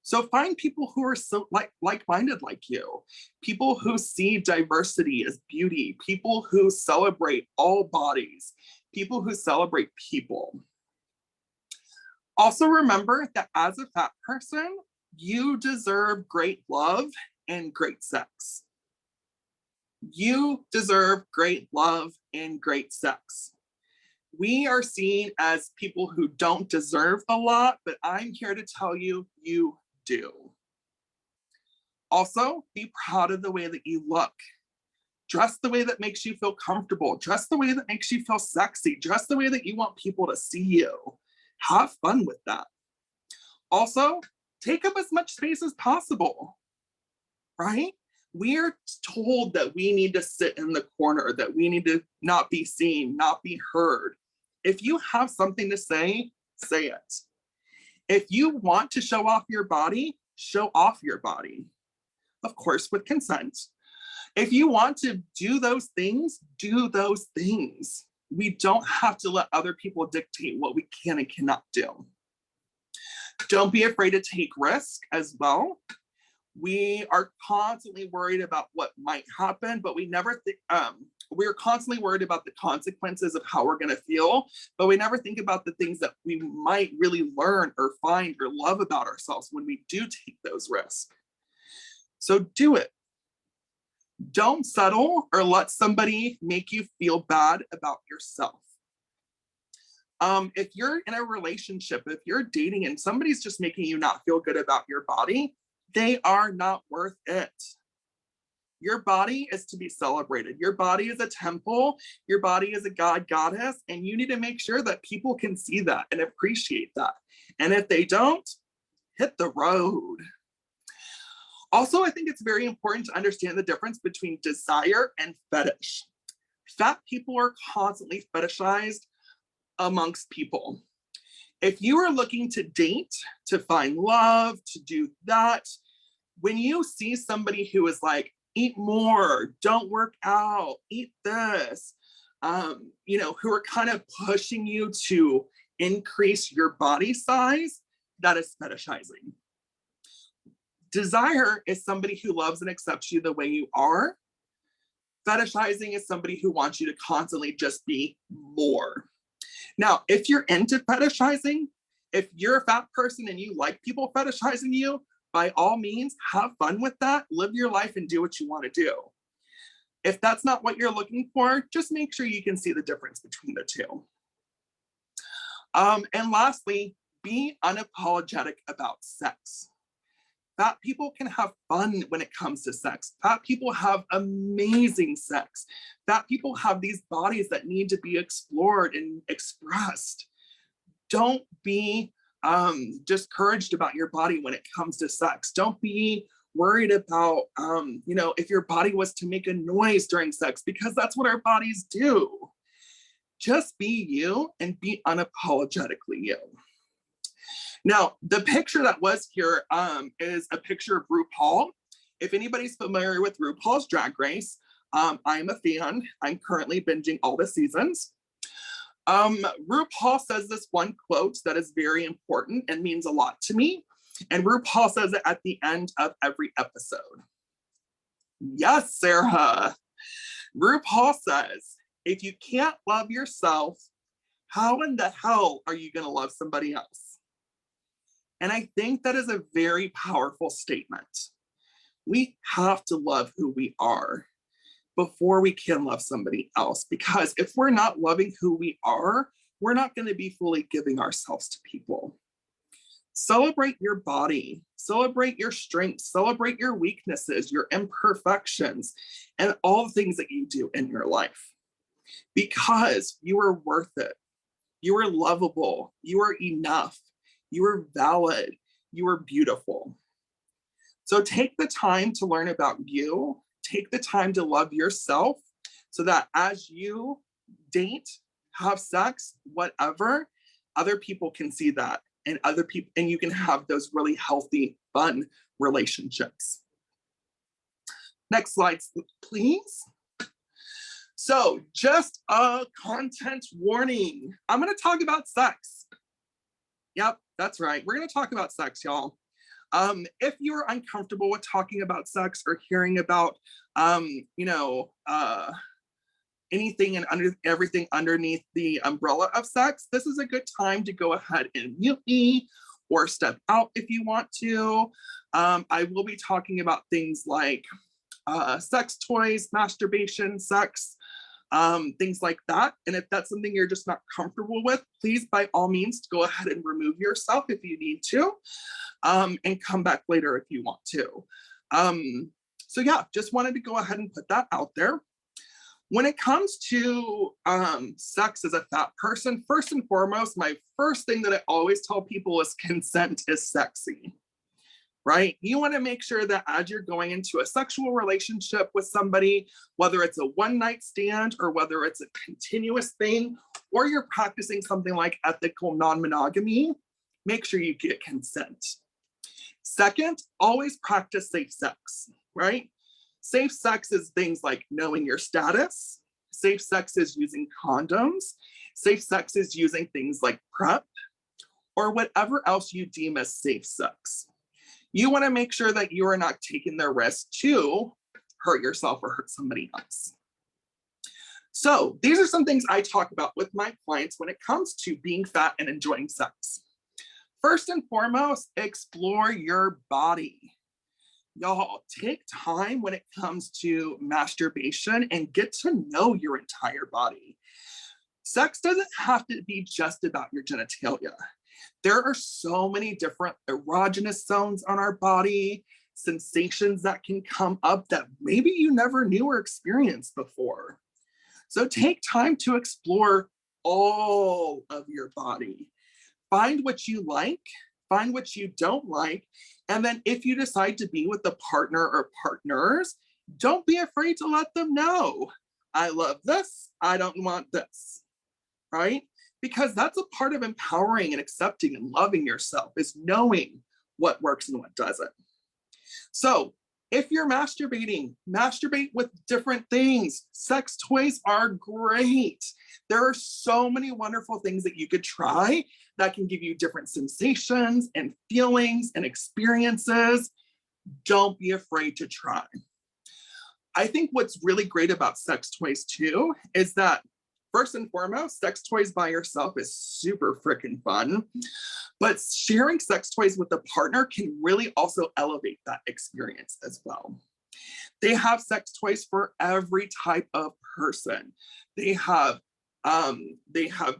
So find people who are so like-minded like you, people who see diversity as beauty, people who celebrate all bodies, people who celebrate people. Also remember that as a fat person, you deserve great love and great sex. You deserve great love and great sex. We are seen as people who don't deserve a lot, but I'm here to tell you, you do. Also, be proud of the way that you look. Dress the way that makes you feel comfortable. Dress the way that makes you feel sexy. Dress the way that you want people to see you. Have fun with that. Also, take up as much space as possible, right? We are told that we need to sit in the corner, that we need to not be seen, not be heard. If you have something to say, say it. If you want to show off your body, show off your body. Of course, with consent. If you want to do those things, do those things. We don't have to let other people dictate what we can and cannot do. Don't be afraid to take risk as well. We are constantly worried about what might happen, but we never think, we're constantly worried about the consequences of how we're going to feel, but we never think about the things that we might really learn or find or love about ourselves when we do take those risks. So do it. Don't settle or let somebody make you feel bad about yourself. If you're in a relationship, if you're dating and somebody's just making you not feel good about your body, they are not worth it. Your body is to be celebrated. Your body is a temple. Your body is a god, goddess, and you need to make sure that people can see that and appreciate that. And if they don't, hit the road. Also, I think it's very important to understand the difference between desire and fetish. Fat people are constantly fetishized amongst people. If you are looking to date, to find love, to do that, when you see somebody who is like, eat more, don't work out, eat this, who are kind of pushing you to increase your body size, that is fetishizing. Desire is somebody who loves and accepts you the way you are. Fetishizing is somebody who wants you to constantly just be more. Now, if you're into fetishizing, if you're a fat person and you like people fetishizing you, by all means, have fun with that, live your life and do what you want to do. If that's not what you're looking for, just make sure you can see the difference between the two. And lastly, be unapologetic about sex. Fat people can have fun when it comes to sex. Fat people have amazing sex. Fat people have these bodies that need to be explored and expressed. Don't be discouraged about your body when it comes to sex. Don't be worried about, if your body was to make a noise during sex, because that's what our bodies do. Just be you and be unapologetically you. Now, the picture that was here is a picture of RuPaul. If anybody's familiar with RuPaul's Drag Race, I'm a fan. I'm currently binging all the seasons. RuPaul says this one quote that is very important and means a lot to me. And RuPaul says it at the end of every episode. Yes, Sarah. RuPaul says, if you can't love yourself, how in the hell are you going to love somebody else? And I think that is a very powerful statement. We have to love who we are before we can love somebody else. Because if we're not loving who we are, we're not going to be fully giving ourselves to people. Celebrate your body, celebrate your strengths, celebrate your weaknesses, your imperfections, and all the things that you do in your life. Because you are worth it. You are lovable. You are enough. You are valid. You are beautiful. So take the time to learn about you. Take the time to love yourself so that as you date, have sex, whatever, other people can see that, and other people, and you can have those really healthy, fun relationships. Next slide, please. So just a content warning. I'm going to talk about sex. Yep, that's right. We're going to talk about sex, y'all. If you're uncomfortable with talking about sex or hearing about, anything and everything underneath the umbrella of sex, this is a good time to go ahead and mute me or step out if you want to. I will be talking about things like sex toys, masturbation, sex, things like that. And if that's something you're just not comfortable with, please, by all means, go ahead and remove yourself if you need to, and come back later if you want to. So yeah, just wanted to go ahead and put that out there. When it comes to sex as a fat person, first and foremost, my first thing that I always tell people is consent is sexy, right? You want to make sure that as you're going into a sexual relationship with somebody, whether it's a one-night stand or whether it's a continuous thing, or you're practicing something like ethical non-monogamy, make sure you get consent. Second, always practice safe sex, right? Safe sex is things like knowing your status. Safe sex is using condoms. Safe sex is using things like PrEP or whatever else you deem as safe sex. You want to make sure that you are not taking the risk to hurt yourself or hurt somebody else. So these are some things I talk about with my clients when it comes to being fat and enjoying sex. First and foremost, explore your body. Y'all, take time when it comes to masturbation and get to know your entire body. Sex doesn't have to be just about your genitalia. There are so many different erogenous zones on our body, sensations that can come up that maybe you never knew or experienced before. So take time to explore all of your body. Find what you like, find what you don't like, and then if you decide to be with a partner or partners, don't be afraid to let them know. I love this, I don't want this, right? Because that's a part of empowering and accepting and loving yourself, is knowing what works and what doesn't. So if you're masturbating, masturbate with different things. Sex toys are great. There are so many wonderful things that you could try that can give you different sensations and feelings and experiences. Don't be afraid to try. I think what's really great about sex toys too is that first and foremost, sex toys by yourself is super freaking fun, but sharing sex toys with a partner can really also elevate that experience as well. They have sex toys for every type of person. They have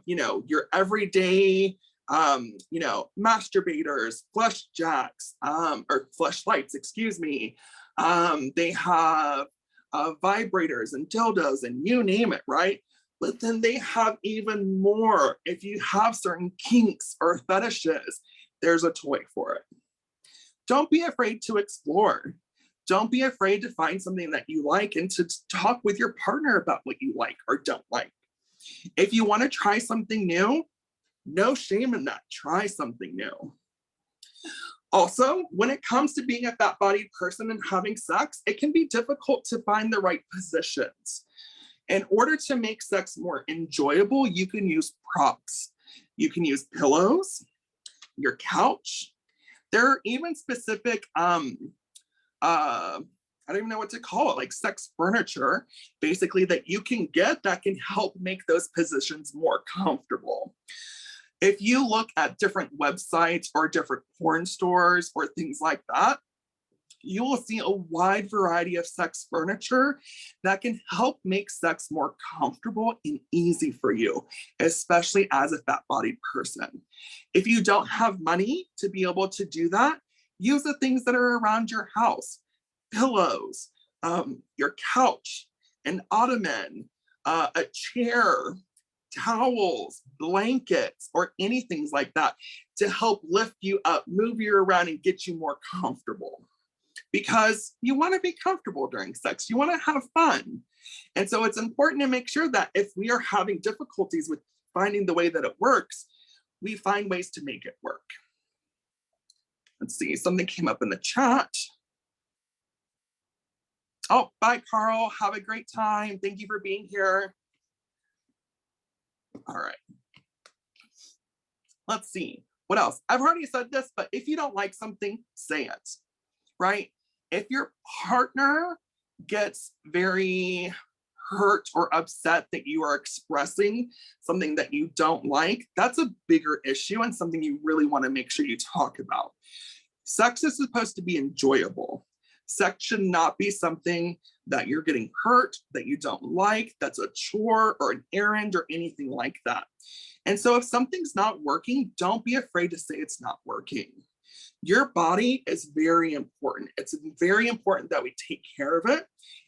your everyday, masturbators, flesh jacks, or fleshlights, excuse me. They have vibrators and dildos and you name it, right? But then they have even more. If you have certain kinks or fetishes, there's a toy for it. Don't be afraid to explore. Don't be afraid to find something that you like and to talk with your partner about what you like or don't like. If you want to try something new, no shame in that. Try something new. Also, when it comes to being a fat-bodied person and having sex, it can be difficult to find the right positions. In order to make sex more enjoyable, you can use props. You can use pillows, your couch. There are even specific, I don't even know what to call it, like sex furniture, basically, that you can get that can help make those positions more comfortable. If you look at different websites or different porn stores or things like that, you will see a wide variety of sex furniture that can help make sex more comfortable and easy for you, especially as a fat-bodied person. If you don't have money to be able to do that, use the things that are around your house. Pillows, your couch, an ottoman, a chair, towels, blankets, or anything like that to help lift you up, move you around, and get you more comfortable. Because you want to be comfortable during sex, you want to have fun. And so it's important to make sure that if we are having difficulties with finding the way that it works, we find ways to make it work. Let's see, something came up in the chat. Oh, bye, Carl. Have a great time. Thank you for being here. All right. Let's see. What else? I've already said this, but if you don't like something, say it, right? If your partner gets very hurt or upset that you are expressing something that you don't like, that's a bigger issue and something you really want to make sure you talk about. Sex is supposed to be enjoyable. Sex should not be something that you're getting hurt, that you don't like, that's a chore or an errand or anything like that. And so if something's not working, don't be afraid to say it's not working. Your body is very important. It's very important that we take care of it.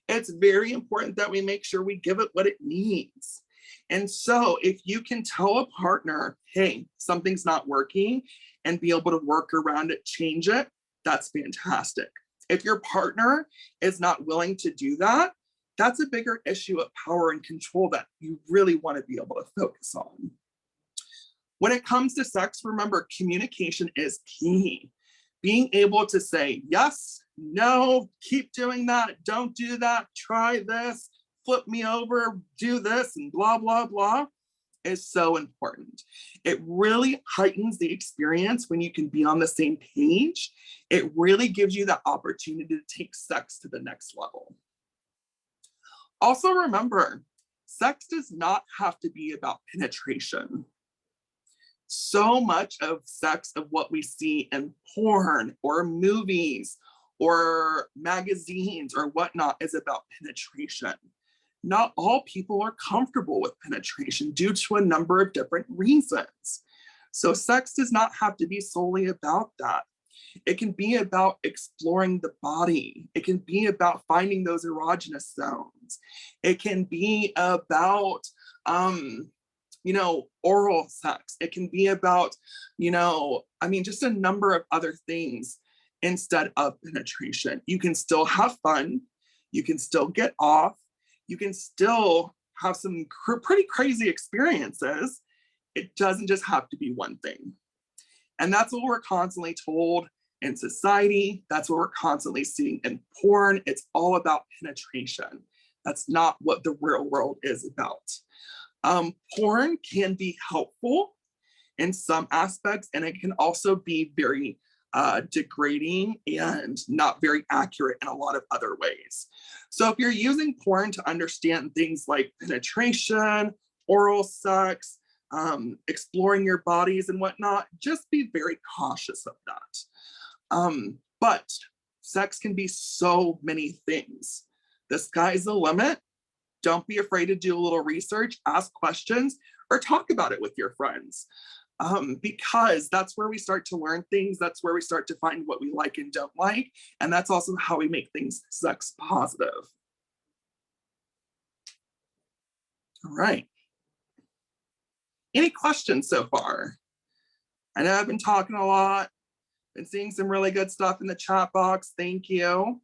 It's very important that we make sure we give it what it needs. And so if you can tell a partner, hey, something's not working, and be able to work around it, change it, that's fantastic. If your partner is not willing to do that, that's a bigger issue of power and control that you really want to be able to focus on. When it comes to sex, remember, communication is key. Being able to say yes, no, keep doing that, don't do that, try this, flip me over, do this, and blah, blah, blah, is so important. It really heightens the experience when you can be on the same page. It really gives you the opportunity to take sex to the next level. Also remember, sex does not have to be about penetration. So much of sex, of what we see in porn or movies or magazines or whatnot, is about penetration. Not all people are comfortable with penetration due to a number of different reasons. So sex does not have to be solely about that. It can be about exploring the body. It can be about finding those erogenous zones. It can be about, oral sex. It can be about, just a number of other things instead of penetration. You can still have fun. You can still get off. You can still have some pretty crazy experiences. It doesn't just have to be one thing. And that's what we're constantly told in society. That's what we're constantly seeing in porn. It's all about penetration. That's not what the real world is about. Porn can be helpful in some aspects, and it can also be very degrading and not very accurate in a lot of other ways. So if you're using porn to understand things like penetration, oral sex, exploring your bodies and whatnot, just be very cautious of that. But sex can be so many things. The sky's the limit. Don't be afraid to do a little research, ask questions, or talk about it with your friends. Because that's where we start to learn things. That's where we start to find what we like and don't like. And that's also how we make things sex positive. All right. Any questions so far? I know I've been talking a lot, been seeing some really good stuff in the chat box. Thank you.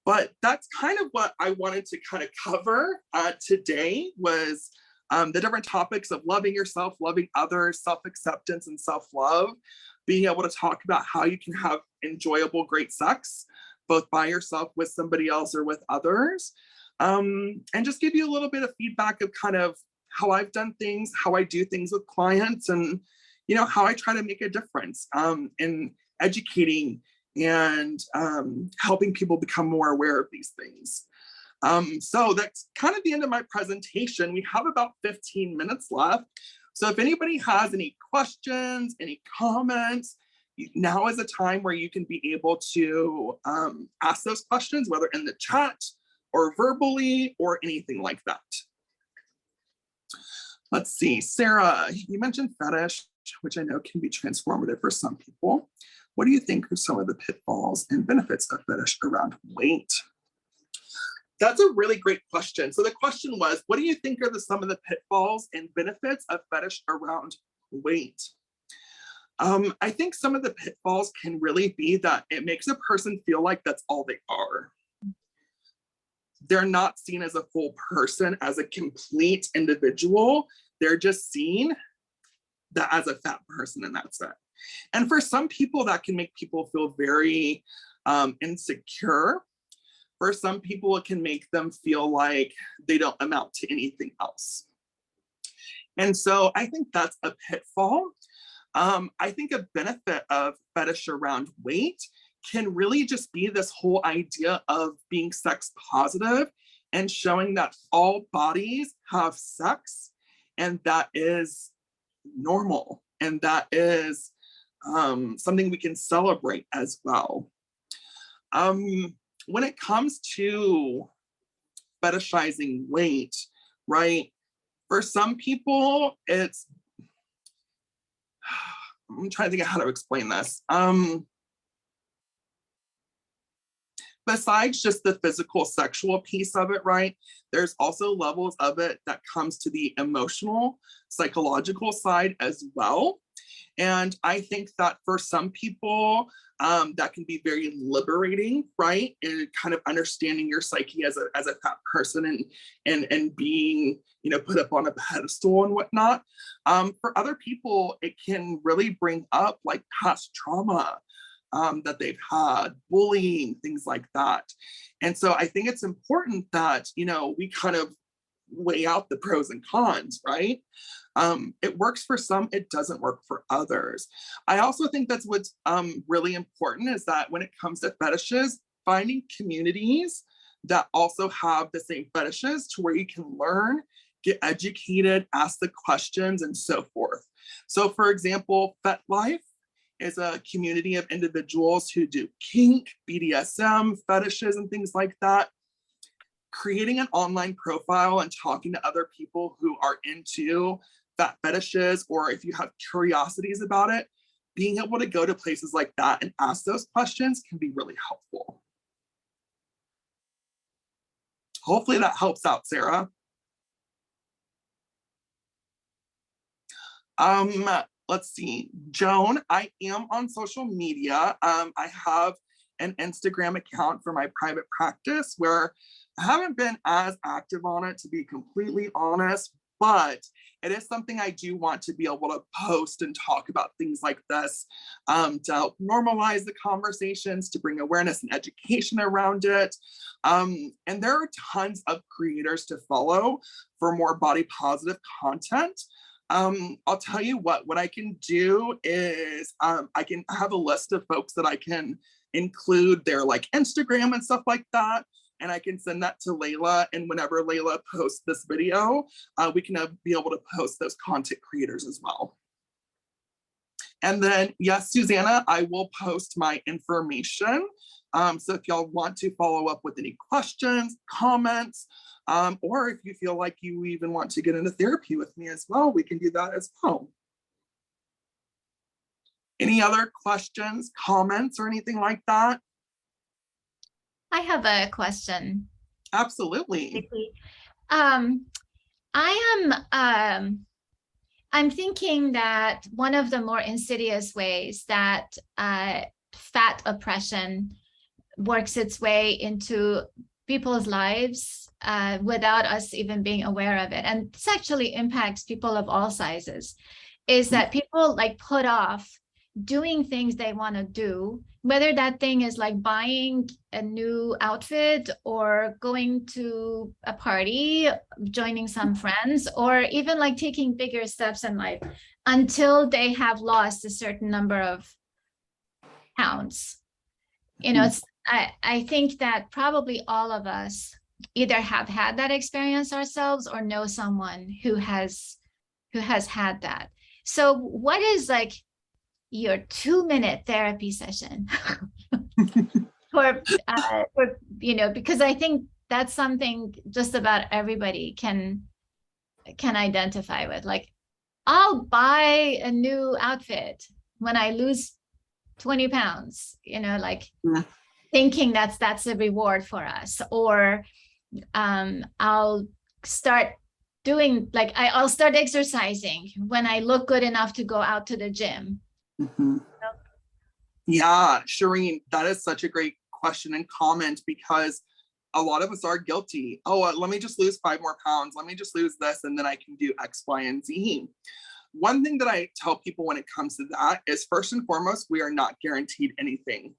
But that's kind of what I wanted to kind of cover today, was the different topics of loving yourself, loving others, self-acceptance, and self-love, being able to talk about how you can have enjoyable, great sex, both by yourself, with somebody else, or with others, and just give you a little bit of feedback of kind of how I've done things, how I do things with clients, and how I try to make a difference in educating and helping people become more aware of these things. So that's kind of the end of my presentation. We have about 15 minutes left. So if anybody has any questions, any comments, now is a time where you can be able to ask those questions, whether in the chat or verbally or anything like that. Let's see, Sarah, you mentioned fetish, which I know can be transformative for some people. What do you think are some of the pitfalls and benefits of fetish around weight? That's a really great question. So the question was, what do you think are some of the pitfalls and benefits of fetish around weight? I think some of the pitfalls can really be that it makes a person feel like that's all they are. They're not seen as a full person, as a complete individual. They're just seen that as a fat person, and that's it. And for some people, that can make people feel very insecure. For some people, it can make them feel like they don't amount to anything else. And so I think that's a pitfall. I think a benefit of fetish around weight can really just be this whole idea of being sex positive and showing that all bodies have sex, and that is normal, and that is something we can celebrate as well. When it comes to fetishizing weight, right? For some people, it's, I'm trying to think of how to explain this. Besides just the physical sexual piece of it, right? There's also levels of it that comes to the emotional, psychological side as well. And I think that for some people, that can be very liberating, right? And kind of understanding your psyche as a fat person and being, you know, put up on a pedestal and whatnot. For other people, it can really bring up like past trauma that they've had, bullying, things like that. And so I think it's important that, you know, we kind of weigh out the pros and cons, right? It works for some, it doesn't work for others. I also think that's what's really important is that when it comes to fetishes, finding communities that also have the same fetishes to where you can learn, get educated, ask the questions, and so forth. So for example, FetLife is a community of individuals who do kink, BDSM, fetishes, and things like that. Creating an online profile and talking to other people who are into fat fetishes, or if you have curiosities about it, being able to go to places like that and ask those questions can be really helpful. Hopefully that helps out, Sarah. Let's see, Joan, I am on social media. I have an Instagram account for my private practice where I haven't been as active on it, to be completely honest, but it is something I do want to be able to post and talk about things like this to help normalize the conversations, to bring awareness and education around it. And there are tons of creators to follow for more body positive content. I'll tell you what I can do is I can have a list of folks that I can include their like Instagram and stuff like that. And I can send that to Layla. And whenever Layla posts this video, we can be able to post those content creators as well. And then, yes, Susanna, I will post my information. So if y'all want to follow up with any questions, comments, or if you feel like you even want to get into therapy with me as well, we can do that as well. Any other questions, comments, or anything like that? I have a question. Absolutely. I'm thinking that one of the more insidious ways that fat oppression works its way into people's lives without us even being aware of it, and this actually impacts people of all sizes, is that people like put off doing things they want to do, whether that thing is like buying a new outfit or going to a party, joining some friends, or even like taking bigger steps in life until they have lost a certain number of pounds. You know, it's, I think that probably all of us either have had that experience ourselves or know someone who has had that. So what is like your 2-minute therapy session for you know, because I think that's something just about everybody can identify with. Like, I'll buy a new outfit when I lose 20 pounds, you know, like thinking that's a reward for us. Or I'll start doing, like, I'll start exercising when I look good enough to go out to the gym. Mm-hmm. Yeah, Shireen, that is such a great question and comment, because a lot of us are guilty. Oh, let me just lose 5 more pounds. Let me just lose this, and then I can do X, Y, and Z. One thing that I tell people when it comes to that is, first and foremost, we are not guaranteed anything.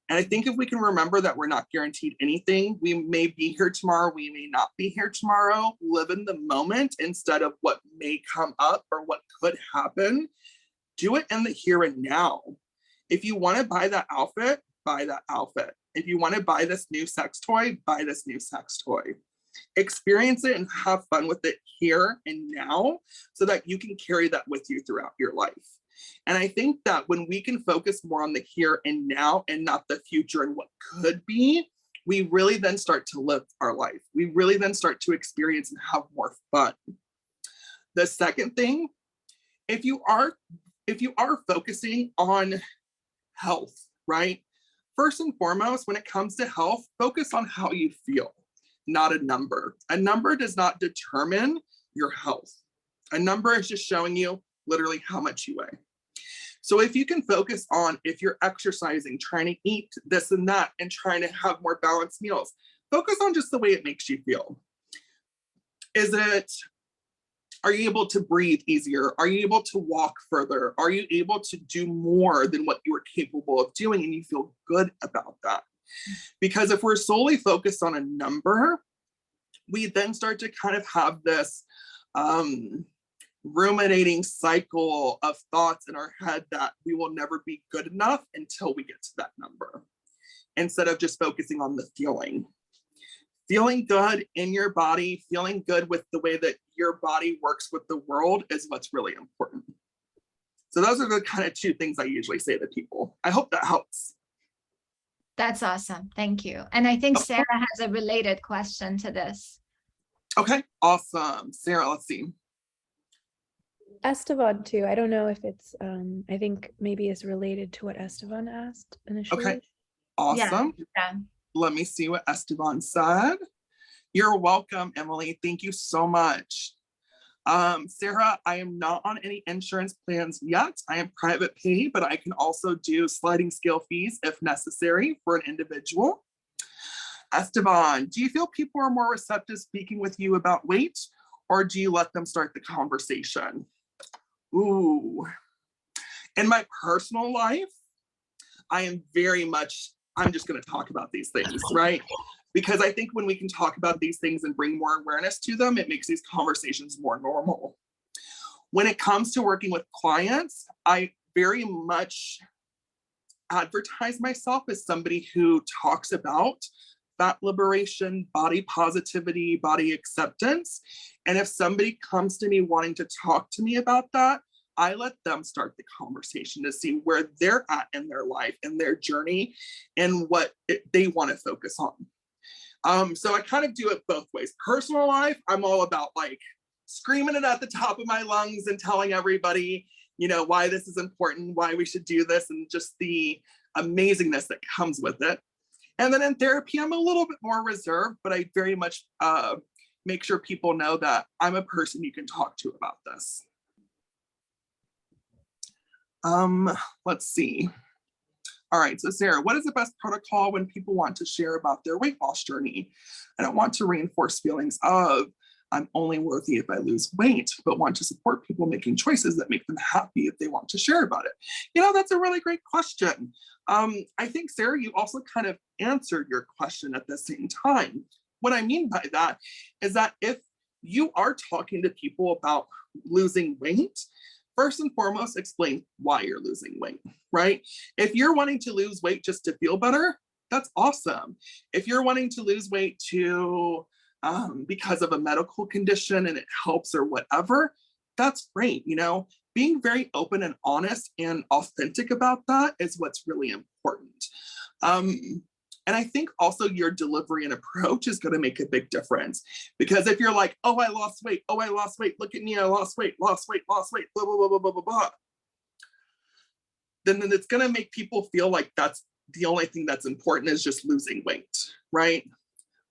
And I think if we can remember that we're not guaranteed anything, we may be here tomorrow, we may not be here tomorrow. Live in the moment instead of what may come up or what could happen. Do it in the here and now. If you want to buy that outfit, buy that outfit. If you want to buy this new sex toy, buy this new sex toy. Experience it and have fun with it here and now so that you can carry that with you throughout your life. And I think that when we can focus more on the here and now and not the future and what could be, we really then start to live our life. We really then start to experience and have more fun. The second thing, if you are focusing on health, right? First and foremost, when it comes to health, focus on how you feel, not a number. A number does not determine your health. A number is just showing you literally how much you weigh. So if you can focus on, if you're exercising, trying to eat this and that, and trying to have more balanced meals, focus on just the way it makes you feel. Are you able to breathe easier? Are you able to walk further? Are you able to do more than what you were capable of doing and you feel good about that? Because if we're solely focused on a number, we then start to kind of have this ruminating cycle of thoughts in our head that we will never be good enough until we get to that number, instead of just focusing on the feeling. Feeling good in your body, feeling good with the way that your body works with the world is what's really important. So those are the kind of two things I usually say to people. I hope that helps. That's awesome. Thank you. And I think Sarah has a related question to this. Okay, awesome. Sarah, let's see. Esteban too. I don't know if it's, I think maybe it's related to what Esteban asked initially. Okay, awesome. Yeah. Let me see what Esteban said. You're welcome, Emily. Thank you so much. Sarah, I am not on any insurance plans yet. I am private pay, but I can also do sliding scale fees if necessary for an individual. Esteban, do you feel people are more receptive speaking with you about weight, or do you let them start the conversation? Ooh. In my personal life, I am very much, I'm just going to talk about these things, right? Because I think when we can talk about these things and bring more awareness to them, it makes these conversations more normal. When it comes to working with clients, I very much advertise myself as somebody who talks about fat liberation, body positivity, body acceptance. And if somebody comes to me wanting to talk to me about that, I let them start the conversation to see where they're at in their life and their journey and what they want to focus on. So I kind of do it both ways. Personal life, I'm all about like screaming it at the top of my lungs and telling everybody, you know, why this is important, why we should do this, and just the amazingness that comes with it. And then in therapy, I'm a little bit more reserved, but I very much make sure people know that I'm a person you can talk to about this. Let's see. All right, so Sarah, what is the best protocol when people want to share about their weight loss journey? I don't want to reinforce feelings of I'm only worthy if I lose weight, but want to support people making choices that make them happy if they want to share about it. You know, that's a really great question. I think, Sarah, you also kind of answered your question at the same time. What I mean by that is that if you are talking to people about losing weight, first and foremost, explain why you're losing weight, right? If you're wanting to lose weight just to feel better, that's awesome. If you're wanting to lose weight to because of a medical condition and it helps or whatever, that's great. You know, being very open and honest and authentic about that is what's really important. And I think also your delivery and approach is going to make a big difference, because if you're like, oh, I lost weight, look at me, I lost weight, blah, blah, blah, blah, blah, blah, blah, then it's going to make people feel like that's the only thing that's important is just losing weight, right?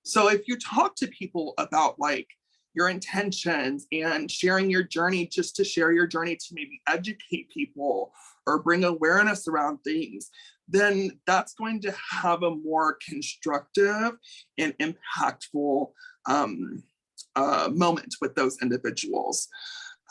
So if you talk to people about like your intentions and sharing your journey just to share your journey to maybe educate people or bring awareness around things, then that's going to have a more constructive and impactful moment with those individuals.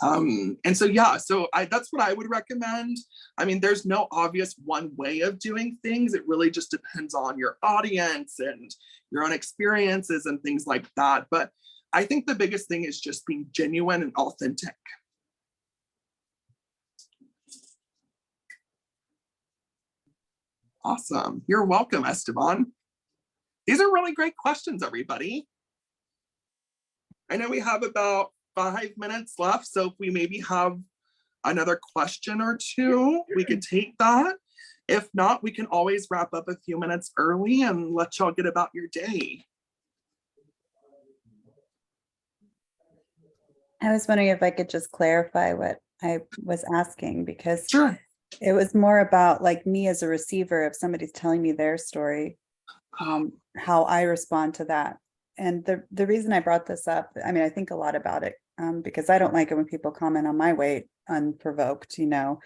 And so, yeah, so that's what I would recommend. I mean, there's no obvious one way of doing things. It really just depends on your audience and your own experiences and things like that. But I think the biggest thing is just being genuine and authentic. Awesome. You're welcome, Esteban. These are really great questions, everybody. I know we have about 5 minutes left, so if we maybe have another question or two, we could take that. If not, we can always wrap up a few minutes early and let y'all get about your day. I was wondering if I could just clarify what I was asking, because Sure. it was more about like me as a receiver, if somebody's telling me their story, how I respond to that. And the reason I brought this up, I mean, I think a lot about it, because I don't like it when people comment on my weight unprovoked, you know.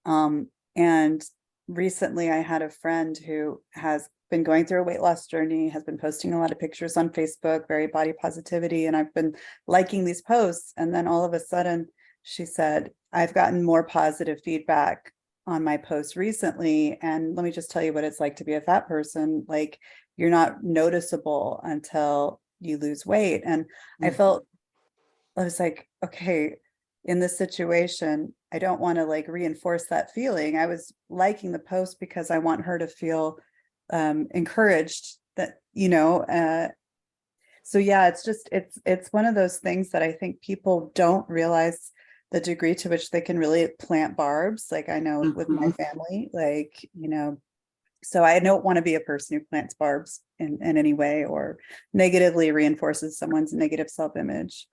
And recently I had a friend who has been going through a weight loss journey, has been posting a lot of pictures on Facebook, very body positivity, and I've been liking these posts. And then all of a sudden she said, I've gotten more positive feedback on my posts recently. And let me just tell you what it's like to be a fat person. Like, you're not noticeable until you lose weight. And I was like, okay, in this situation, I don't want to like reinforce that feeling. I was liking the post because I want her to feel encouraged that, you know, so yeah, it's one of those things that I think people don't realize the degree to which they can really plant barbs. Like I know with my family, like, you know, so I don't want to be a person who plants barbs in any way or negatively reinforces someone's negative self-image.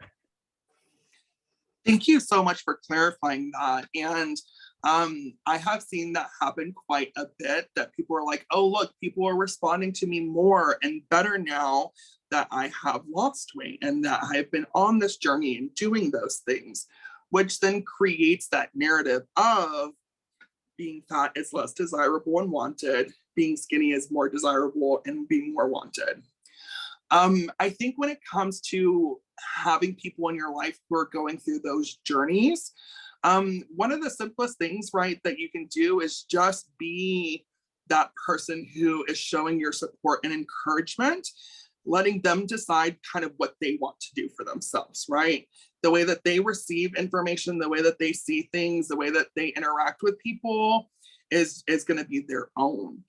Thank you so much for clarifying that. And I have seen that happen quite a bit, that people are like, oh, look, people are responding to me more and better now that I have lost weight and that I've been on this journey and doing those things, which then creates that narrative of being fat is less desirable and wanted, being skinny is more desirable and being more wanted. I think when it comes to having people in your life who are going through those journeys, one of the simplest things, right, that you can do is just be that person who is showing your support and encouragement, letting them decide kind of what they want to do for themselves, right? The way that they receive information, the way that they see things, the way that they interact with people is going to be their own.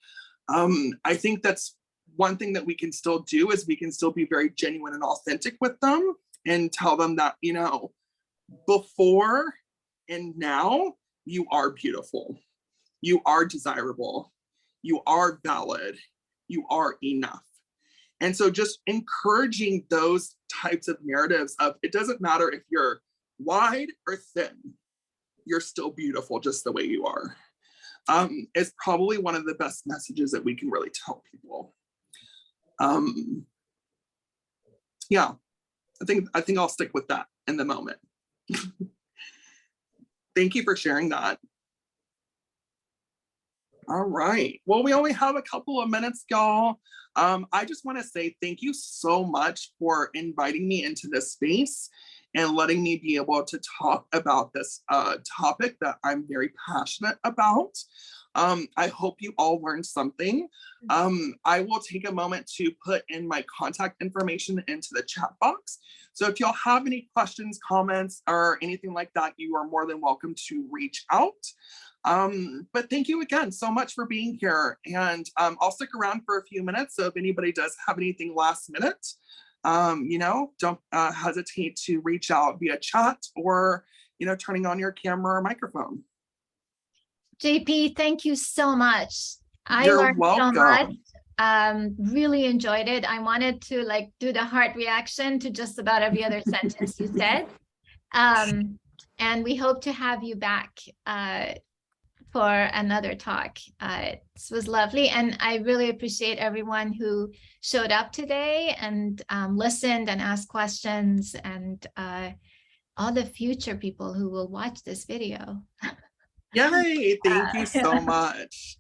I think that's one thing that we can still do, is we can still be very genuine and authentic with them and tell them that, you know, before and now, you are beautiful, you are desirable, you are valid, you are enough. And so just encouraging those types of narratives of, it doesn't matter if you're wide or thin, you're still beautiful just the way you are, is probably one of the best messages that we can really tell people. Yeah, I think I'll stick with that in the moment. Thank you for sharing that. All right. Well, we only have a couple of minutes, y'all. I just want to say thank you so much for inviting me into this space and letting me be able to talk about this topic that I'm very passionate about. I hope you all learned something. I will take a moment to put in my contact information into the chat box. So if y'all have any questions, comments, or anything like that, you are more than welcome to reach out. But thank you again so much for being here. And I'll stick around for a few minutes. So if anybody does have anything last minute, you know, don't hesitate to reach out via chat or, you know, turning on your camera or microphone. JP, thank you so much. I You're learned so much. welcome. Really enjoyed it. I wanted to like do the heart reaction to just about every other sentence you said. And we hope to have you back for another talk. This was lovely. And I really appreciate everyone who showed up today and listened and asked questions, and all the future people who will watch this video. Yay, thank you so much.